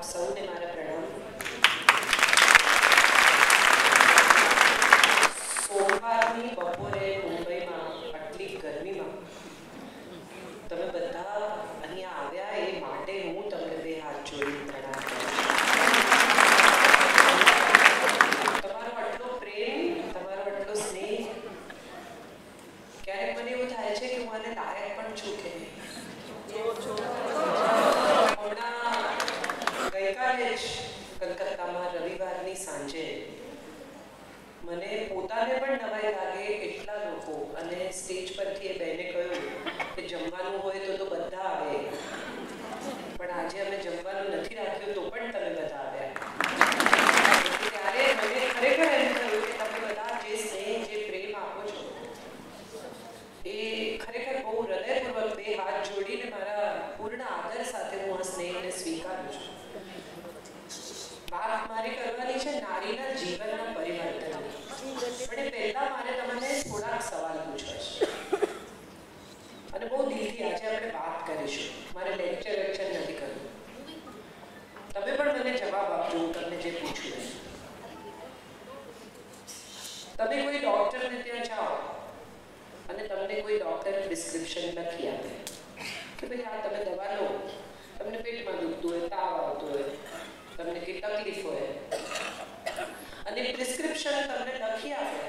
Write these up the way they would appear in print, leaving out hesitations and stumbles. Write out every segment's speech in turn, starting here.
સૌને મારા પ્રણામ. સોમવારની બપોરે મુંબઈમાં આટલી ગરમીમાં તમે બધા અહીંયા આવ્યા એ માટે હું તમને બે હાથ જોડી પ્રણામ કરું. તમારો આટલો પ્રેમ, તમારો આટલો સ્નેહ, ક્યારેક મને એવું થાય છે કે હું આને લાયક પણ છું કે નહીં. ગઈકાલે જ કલકત્તામાં રવિવારની સાંજે મને પોતાને પણ નવાઈ લાગે એટલા લોકો, અને સ્ટેજ પરથી એ બહેને કહ્યું કે જમવાનું હોય તો બધા આવે, પણ આજે અમે જમવાનું નથી રાખ્યું તો પણ તમે બધા આવ્યા. ત્યારે મને ખરેખર એમ થયું કે તમે બધા જે સ્નેહ, જે પ્રેમ આપો છો એ ખરેખર બહુ હૃદયપૂર્વક બે હાથ જોડીને મારા પૂર્ણ આદર સાથે હું આ સ્નેહને સ્વીકારું છું. વાત મારી કરવાની છે નારીના જીવનના પરિવર્તન, પણ પહેલા મારે તમને થોડાક સવાલ પૂછવા છે અને બહુ દિલથી આજે આપણે વાત કરીશું. મારે લેક્ચર નથી કરવું, તમે પણ મને જવાબ આપજો હું તમને જે પૂછું. તમે કોઈ ડોક્ટરને ત્યાં જાઓ અને તમને કોઈ ડોક્ટર પ્રિસ્ક્રિપ્શન લખી આપે કે ભાઈ આ તમે દવા લો, તમને પેટમાં દુખતું હોય, તાવ આવતો હોય, તમને કઈ તકલીફ હોય, અને પ્રિસ્ક્રિપ્શન તમને લખી આપે,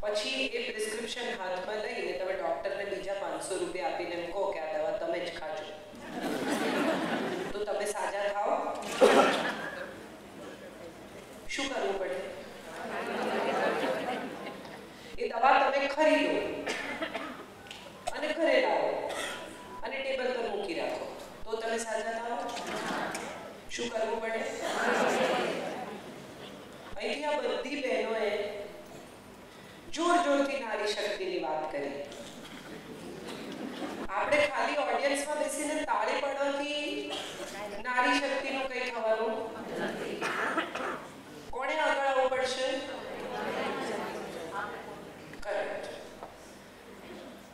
પછી એ પ્રિસ્ક્રિપ્શન હાથમાં લઈને તમે ડોક્ટરને બીજા 500 રૂપિયા આપીને એમ કહો કે આ દવા તમે જ ખાજો, તો તમે સાજા થાઓ? શું કરવું પડે? એ દવા તમે ખરીદો અને ઘરે લાવો અને ટેબલ પર મૂકી રાખો, તો તમે સાજા થાઓ? શું કરવું પડે? અહીંથી આ બધી બહેનોએ જોરથી નારી શક્તિની વાત કરી. આપણે ખાલી ઓડિયન્સમાં બેસીને તાળી પાડવાથી નારી શક્તિનું કંઈ થવાનું નથી. કોણે આગળ આવવું પડશે? કરેક્ટ.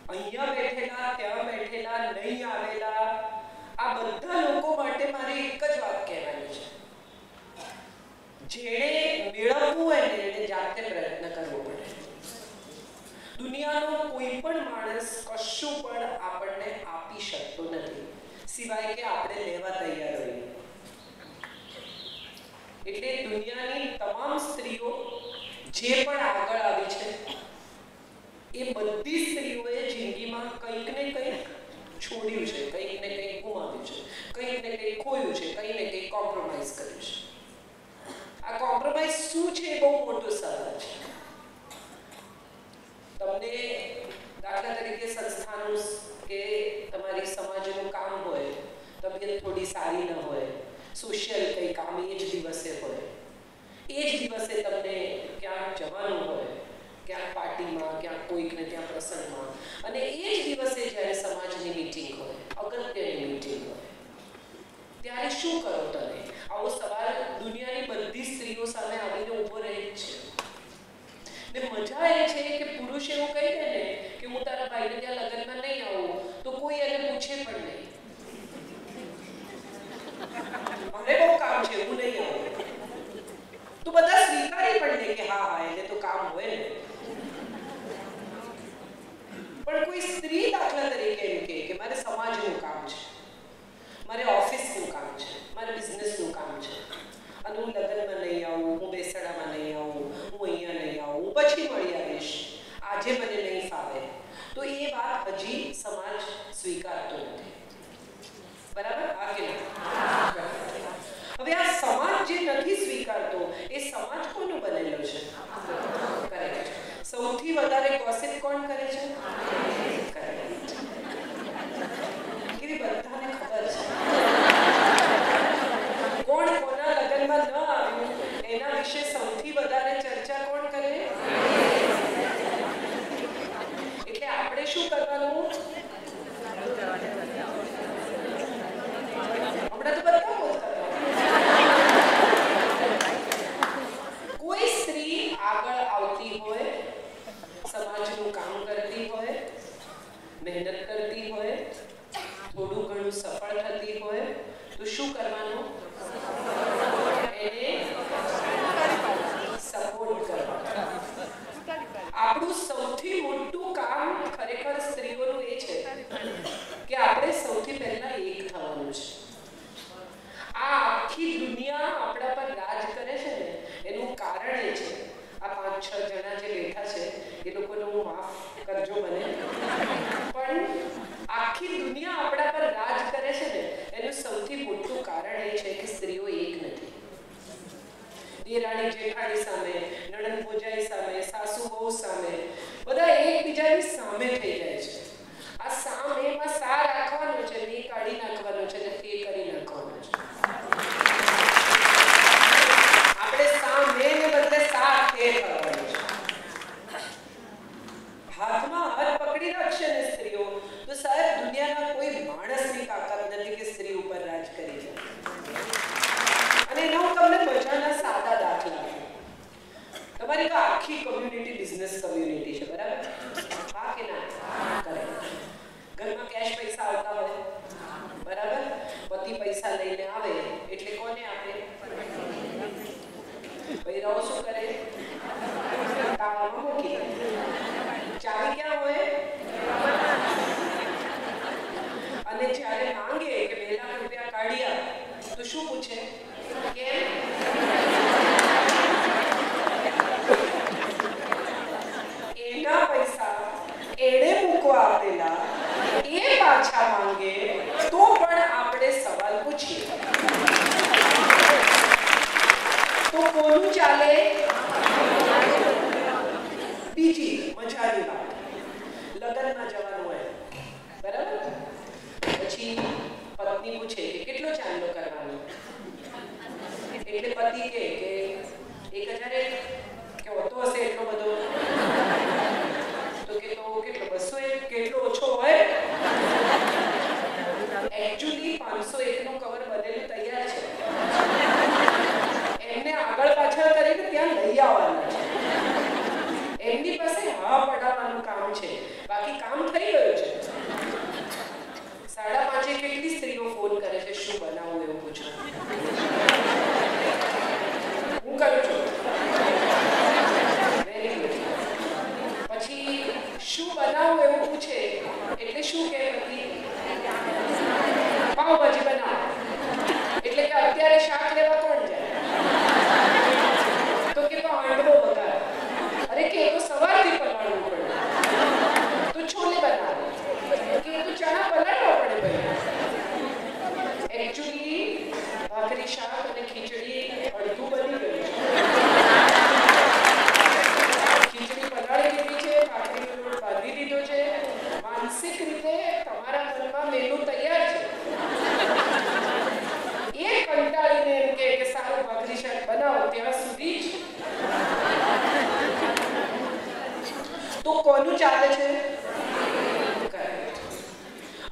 અહીંયા બેઠેલા, ત્યાં બેઠેલા, નહીં આવેલા, આ બધા લોકો માટે મારે એક જ વાત કહેવાની છે. જેણે મેળવવું હોય ને એને જાતે પ્રયત્ન કરવો પડે. દુનિયાનો કોઈ પણ માણસ કશું પણ આપણને આપી શકતો નથી સિવાય કે આપણે લેવા તૈયાર હોઈએ. એટલે દુનિયાની તમામ સ્ત્રીઓ જે પણ આગળ આવી છે એ બધી સ્ત્રીઓએ જિંદગીમાં કંઈક ને કંઈક છોડ્યું છે, કંઈક ને કંઈક ગુમાવ્યું છે, કંઈક ને કંઈક ખોયું છે, કંઈક ને કંઈક કોમ્પ્રોમાઇઝ કર્યું છે. આ કોમ્પ્રોમાઇઝ શું છે એ બહુ મોટો સવાલ છે. તમને દાખલા તરીકે સંસ્થાનું કે તમારી સમાજનું કામ હોય, તબિયત થોડી સારી ન હોય, સોશિયલ કંઈ કામ એ જ દિવસે હોય, એ જ દિવસે તમને ક્યાંક જવાનું હોય, ક્યાંક પાર્ટીમાં, ક્યાંક કોઈકને ત્યાં પ્રસંગમાં, અને એ જ દિવસે જ્યારે સમાજની મીટિંગ હોય, અગત્યની મીટિંગ હોય, ત્યારે શું કરો તમે? આવો સવાલ દુનિયાની બધી સ્ત્રીઓ સામે આવીને ઊભો રહે છે. ને મજા એ છે કે પુરુષ એવું કહી દે ને કે હું તારા ભાઈને ત્યાં લગ્નમાં નહીં આવું, તો કોઈ એને પૂછે પણ નહીં. મારે બહુ કામ છે, હું નહીં આવું, તો બધા સ્વીકારી પણ લે કે હા એને તો કામ હોય ને. પણ કોઈ સ્ત્રી દાખલા તરીકે એમ કે મારે સમાજનું કામ છે, મારે ઓફિસનું કામ છે, મારે બિઝનેસનું કામ છે, અને હું લગ્નમાં નહીં આવું, હું બેસણામાં નહીં આવું, હું અહીંયા નહીં આવું, હું પછી મળી આવીશ, આજે મને નહીં ફાવે, તો એ વાત હજી સમાજ સ્વીકારતો નથી. બરાબર? આ કે હવે આ સમાજ જે નથી સ્વીકારતો એ સમાજ કોનો બનેલો છે? કરેક્ટ. સૌથી વધારે ગોસિપ કોણ કરે છે? કરેક્ટ. કેવી બધાને ખબર છે કોણ કોના લગ્નમાં ન આવ્યું એના વિશે સૌથી વધારે ચર્ચા કોણ કરે? એટલે આપણે શું કરવાનું? હમણાં તો બધા બોલતા કોઈ સ્ત્રી આગળ આવતી હોય, સમાજનું કામ કરતી હોય, મહેનત કરતી હોય, થોડું ઘણું સફળ થતી હોય, તો શું કરવાનું? દેરાણી જેઠાણી સામે, નણંદ ભોજાઈ સામે, સાસુ બહુ સામે, બધા એકબીજાની સામે થઈ જાય છે. આ સામેમાં સા રાખવાનો છે, ને કાઢી નાખવાનો છે, ને તે કરી નાખવાનો છે. આપણે સામે ને બદલે સા તે કરવાનો છે. હાથમાં હાથ પકડી રાખશે ને સ્ત્રીઓ, તો સાહેબ દુનિયાના કોઈ માણસની તાકાત નથી કે સ્ત્રી ઉપર રાજ કરી જાય. અને એનો હું તમને મજાના સાદા દાખલા આપું. તમારી તો આખી કમ્યુનિટી બિઝનેસ કમ્યુનિટી છે, બરાબર? હા કે ના? કરે. ઘરમાં કેશ પૈસા આવતા હોય, બરાબર? પતિ પૈસા લઈને આવે એટલે કોને આપે? બૈરાઓ શું કરે? તાળામાં મૂકી દે. ચાવી ક્યાં હોય? અને જ્યારે માંગે કે 2 લાખ રૂપિયા કાઢી આપ, તો શું પૂછે? કેમ? એના પૈસા એણે મૂકવા આપેલા, એ પાછા માંગે તો પણ આપણે સવાલ પૂછીએ તો કોનું ચાલે? બીજી મજાની વાત, લગ્નમાં જવાનું હોય, બરાબર? પછી પત્ની પૂછે કે કેટલો ચાંદલો કરવાનો? એટલે પતિ કે 1000 કે હોતો હશે એટલો બધો? તો કે તો કેટલો 201? કેટલો ઓછો હોય? એકચ્યુઅલી 501 નું કવર બનેલું તૈયાર છે, એમને આગળ પાછળ કરીને ત્યાં લઈ આવવાના છે. એમની પાસે હા પડાવવાનું કામ છે, બાકી કામ થઈ ગયું છે. 5:30 કેટલી સ્ત્રીઓ ફોન કરે છે શું બનાવું એવું પૂછવા? હું કરું છું. Very good. પછી શું બનાવું એવું પૂછે એટલે શું કહે પતિ? પાવભાજી બનાવો. એટલે કે અત્યારે શાક લેવા કોણ જાય? તો કે હાંડવો વગાડે. અરે કે એ તો સવારથી પલાળવું પડે. તો છોલે બનાવે. કે એ તો ચણા પલાળવા પડે ભાઈ. એકચ્યુઅલી ભાખરી શાક અને ખીચડી અડધું બની ગયું છે. ખીચડી પલાળી દીધી છે, ભાખરીનો લોટ બાંધી દીધો છે, માનસિક રીતે તમારા મનમાં મેનુ તૈયાર છે. એ કંટાળીને એમ કે સારું ભાખરી શાક બનાવો ત્યાં સુધી જ તો કોનું ચાલે છે?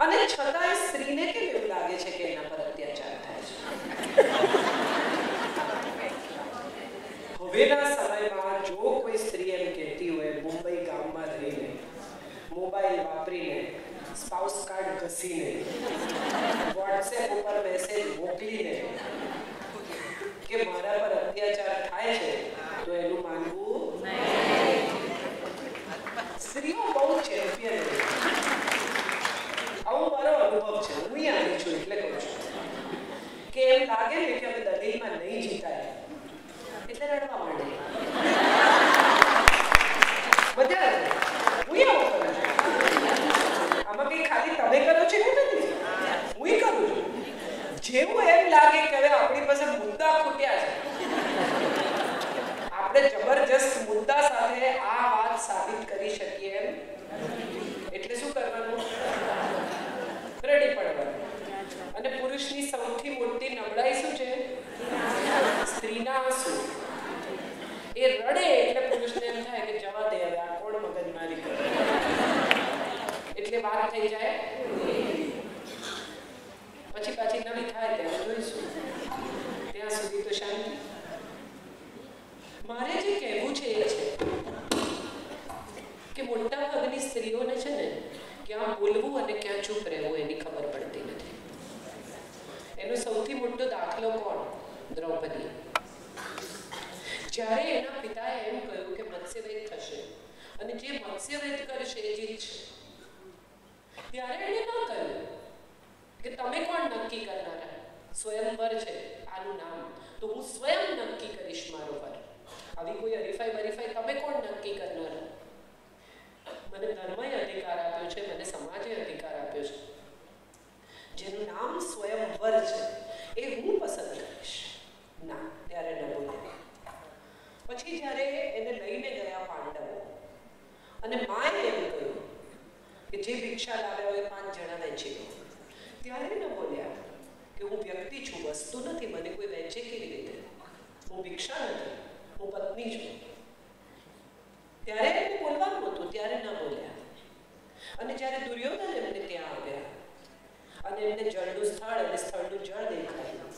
અને છતાંય સ્ત્રીને કેમ એવું લાગે છે કે એના પર અત્યાચાર થાય છે? હવેના સમયમાં જો કોઈ સ્ત્રી એમ કહેતી હોય, મુંબઈ ગામમાં રહીને, મોબાઈલ વાપરીને, સ્પાઉસ કાર્ડ ઘસીને, વોટ્સએપ ઉપર મેસેજ મોકલીને કે મારા પર અત્યાચાર થાય છે, તો એનું માનવું નહીં. સ્ત્રીઓ બહુ ચેમ્પિયન છે. આવો મારો અનુભવ છે, હું આવી છું એટલે કહું છું કે એમ લાગે ને કે હવે દલીલમાં નહીં જીતાય એટલે રડવા માંડે. બધા હું આવું કરું છું. આમાં કંઈ ખાલી તમે કરો છો એવું નથી, હું કરું છું. જેવું એમ લાગે કે હવે આપણી પાસે મુદ્દા ખૂટ્યા છે, આપણે જબરજસ્ત મુદ્દા સાથે આ વાત સાબિત કરી શકીએ એમ, એટલે શું કરવાનું? રડી પડવાનું. અને પુરુષની સૌથી મોટી નબળાઈ શું છે? સ્ત્રીના આંસુ. એ રડે એટલે પુરુષને એમ થાય કે જવા દે હવે, આ કોણ મગજમારી કરે, એટલે વાત થઈ જાય. પછી પાછી નવી થાય ત્યારે જોઈશું. ત્યાં સુધી તો શાંતિ. મારે જે કહેવું છે એ છે કે મોટા ભાગની સ્ત્રીઓને છે ને ક્યાં બોલવું અને ક્યાં ચૂપ રહેવું એની ખબર પડતી નથી. એનો સૌથી મોટો દાખલો કોણ? દ્રૌપદી. જ્યારે એના પિતાએ એમ કહ્યું કે મત્સ્યવેદ થશે અને જે મત્સ્યવેદ કરશે એ જીતશે, ત્યારે એણે ન કહ્યું કે તમે કોણ નક્કી કરનારા? સ્વયંવર છે આનું નામ, તો હું સ્વયં નક્કી કરીશ મારો વર. આવી કોઈ હરીફાઈ તમે કોણ નક્કી કરનારા? મને ધર્મએ અધિકાર આપ્યો છે, મને સમાજે અધિકાર આપ્યો છે, જેનું નામ સ્વયંવર છે, એ હું પસંદ કરીશ. ના, ત્યારે ન બોલે. પછી જ્યારે એને લઈને ગયા પાંડવો અને માએ એમ કહ્યું કે જે ભિક્ષા લાવ્યા હોય 5 જણા વહેંચી લો, ત્યારે ન બોલ્યા કે હું વ્યક્તિ છું, વસ્તુ નથી, મને કોઈ વહેંચે કેવી રીતે, હું ભિક્ષા નથી, હું પત્ની છું. ત્યારે એમને બોલવાનું હતું, ત્યારે ન બોલ્યા. અને જ્યારે દુર્યોધન એમને ત્યાં આવ્યા અને એમને જળનું સ્થળ અને સ્થળનું જળ દેખાયું,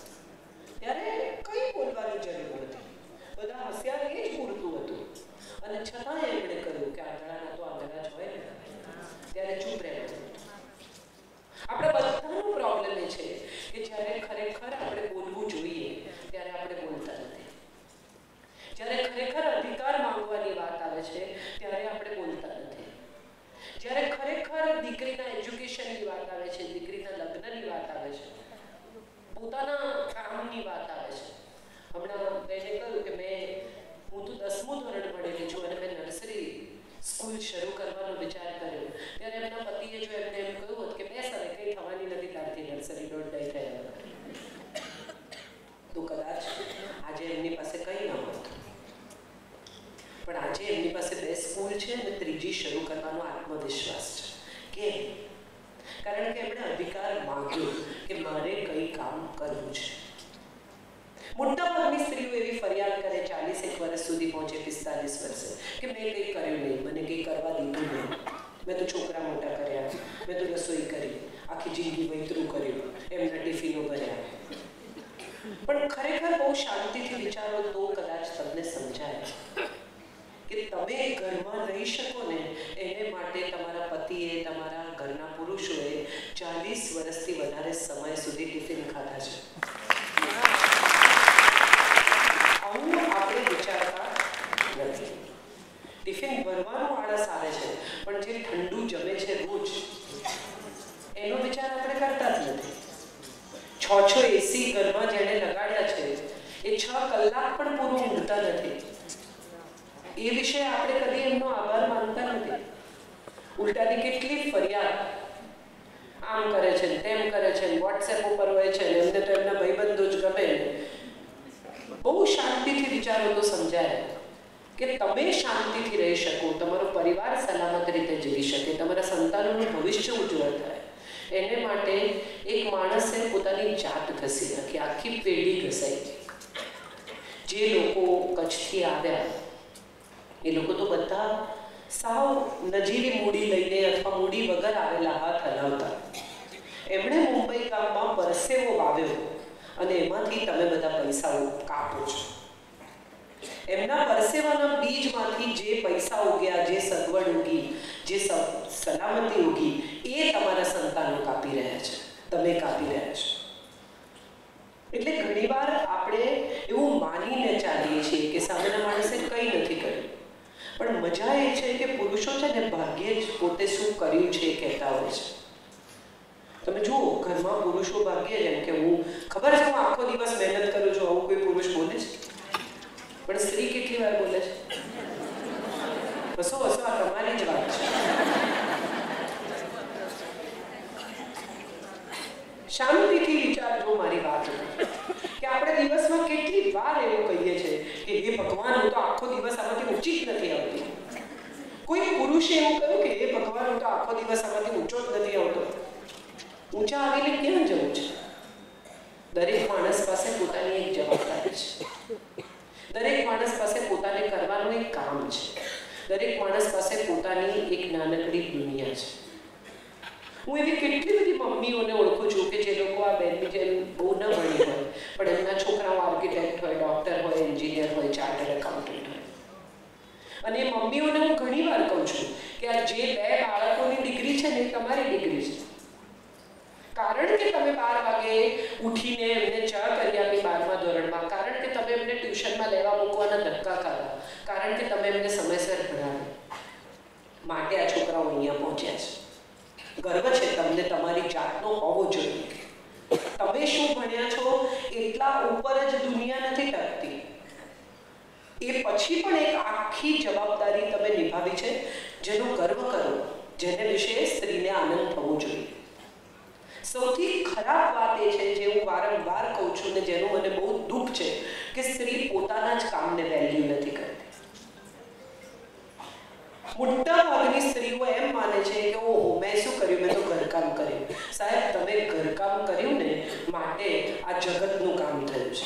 ત્યારે કઈ બોલવાની જરૂર હતી. બધા હોશિયાર, એ જ પૂરતું હતું. અને છતાં એમણે કહ્યું કે આંધળાના તો આંધળા જ હોય ને, ત્યારે ચૂપ રહેવાનું. આપણા બધાનો પ્રોબ્લેમ એ છે કે જ્યારે ખરેખર આપણે બોલવું જોઈએ ત્યારે આપણે બોલતા નથી. જ્યારે ખરેખર અધિકાર માંગવાની વાત આવે છે ત્યારે આપણે બોલતા નથી. જ્યારે ખરેખર દીકરીના એજ્યુકેશનની વાત આવે છે, દીકરીના લગ્નની વાત આવે છે, પોતાના કામની વાત આવે છે. હમણાં બેને કહ્યું કે હું તો 10મું ધોરણ ભણેલી છું અને મેં નર્સરી સ્કૂલ શરૂ કરવાનો વિચાર કર્યો. ત્યારે એમના પતિએ જો એમને એમ કહ્યું હોત કે બેસ હવે કંઈ થવાની નથી તારથી નર્સરી દોઢ થયા, તો કદાચ આજે એમની પાસે કંઈ ન હોત. પણ આજે એમની પાસે 2 સ્કૂલ છે અને 3જી શરૂ કરવાનો આત્મવિશ્વાસ છે. કેમ? કારણ કે એમણે અધિકાર માંગ્યો કે મારે કંઈ કામ કરવું છે. મોટાભાગની સ્ત્રીઓ એવી ફરિયાદ કરે 40 વર્ષ સુધી પહોંચે 45 વર્ષે કે મેં કંઈ કર્યું નહીં, મને કંઈ કરવા દીધું નહીં, મેં તો છોકરા મોટા કર્યા, મેં તો રસોઈ કરી, આખી જિંદગી વૈતરું કર્યું, એમના ટિફિનો ભર્યા. પણ ખરેખર બહુ શાંતિથી વિચારો તો કદાચ તમને સમજાય કે તમે ઘરમાં રહી શકો ને એને માટે તમારા પતિએ, તમારા ઘરના પુરુષોએ 40 વર્ષથી વધારે સમય સુધી ટિફિન ખાધા છે. આવું આપણે વિચારતા નથી. ટિફિન ભરવાનું આળસ આવે છે, પણ જે ઠંડુ જમે છે રોજ એનો વિચાર આપણે કરતા જ નથી. 6 એસી ઘરમાં જેને લગાડ્યા છે એ 6 કલાક પણ પૂરું ઊંઘતા નથી. એ વિશે આપણે કદી એમનો આભાર માનતા નથી. ઉલટાની કેટલી ફરિયાદ, આમ કરે છે, તેમ કરે છે, વોટ્સએપ ઉપર હોય છે, એમને તો એમના ભાઈબંધો જ ગમે. બહુ શાંતિથી વિચારો તો સમજાય કે તમે શાંતિથી રહી શકો, તમારો પરિવાર સલામત રીતે જીવી શકે, તમારા સંતાનોનું ભવિષ્ય ઉજ્જવળ થાય, એને માટે એક માણસે પોતાની જાત ઘસી નાખી, આખી પેઢી ઘસાઈ. જે લોકો કચ્છથી આવ્યા એ લોકો તો બધા સાવ નજીવી મૂડી લઈને અથવા મૂડી વગર આવેલા હાથ હલાવતા. એમણે મુંબઈ ગામમાં પરસેવો વાવ્યો અને એમાંથી તમે બધા પૈસાઓ કાપો છો. એમના પરસેવાના બીજમાંથી જે પૈસા ઉગ્યા, જે સગવડ ઉગી, જે સલામતી ઉગી, એ તમારા સંતાનો કાપી રહ્યા છે, તમે કાપી રહ્યા છો. એટલે ઘણીવાર આપણે એવું માનીને ચાલીએ છીએ કે સામેના માણસે કંઈ નથી કર્યું. પણ મજા એ છે કે પુરુષો છે ને ભાગ્યે જ પોતે શું કર્યું છે એ કહેતા હોય છે. તમે જુઓ, ઘરમાં પુરુષો ભાગ્યે જેમ કે હું ખબર છે હું આખો દિવસ મહેનત કરું છું, આવું કોઈ પુરુષ બોલે છે? પણ સ્ત્રી કેટલી વાર બોલે છે? બસો આ તમારી જ વાત છે. શાંતિથી વિચારજો મારી વાત કે આપણે દિવસમાં કેટલી વાર એવું કહીએ છીએ કે હે ભગવાન, હું તો આખો દિવસ આમાંથી ઊંચી જ નથી આવતી. કોઈ પુરુષે એવું કહ્યું કે હે ભગવાન, હું તો આખો દિવસ આમાંથી ઊંચો જ નથી આવતો. ઊંચા આવીને ક્યાં જવું છે? દરેક માણસ પાસે પોતાની એક જવાબદારી છે. દરેક માણસ પાસે પોતાને કરવાનું એક કામ છે. દરેક માણસ પાસે પોતાની એક નાનકડી દુનિયા છે. હું એવી કેટલી બધી મમ્મીઓને ઓળખું છું કે જે લોકો આ બેનની જેમ બહુ ન ભણી હોય, પણ એમના છોકરાઓ આર્કિટેક્ટ હોય, ડૉક્ટર હોય, એન્જિનિયર હોય, ચાર્ટર્ડ એકાઉન્ટન્ટ હોય. અને એ મમ્મીઓને હું ઘણી વાર કહું છું કે આ જે 2 બાળકોની ડિગ્રી છે ને એ તમારી ડિગ્રી છે. કારણ કે તમે 12 વાગે ઉઠીને એમને ચા કરી આપી 12મા ધોરણમાં, કારણ કે તમે એમને ટ્યુશનમાં લેવા મૂકવાના ધક્કા ખાધા, કારણ કે તમે એમને સમયસર ભણાવ્યા, માટે આ છોકરાઓ અહીંયા પહોંચ્યા છે. ગર્વ છે તમને તમારી જાતનો હોવો જોઈએ. તમે શું ભણ્યા છો એટલા ઉપર જ દુનિયા નથી ટકતી. એ પછી પણ એક આખી જવાબદારી તમે નિભાવી છે જેનો ગર્વ કરો, જેને વિશે સ્ત્રીને આનંદ થવો જોઈએ. સૌથી ખરાબ વાત એ છે, જે હું વારંવાર કહું છું ને જેનું મને બહુ દુઃખ છે, કે સ્ત્રી પોતાના જ કામને વેલ્યુ નથી કરતી. મોટા ભાગની સ્ત્રીઓ એમ માને છે કે ઓહો મેં શું કર્યું, મેં તો ઘરકામ કર્યું. સાહેબ તમે ઘરકામ કર્યું ને માટે આ જગતનું કામ થયું છે.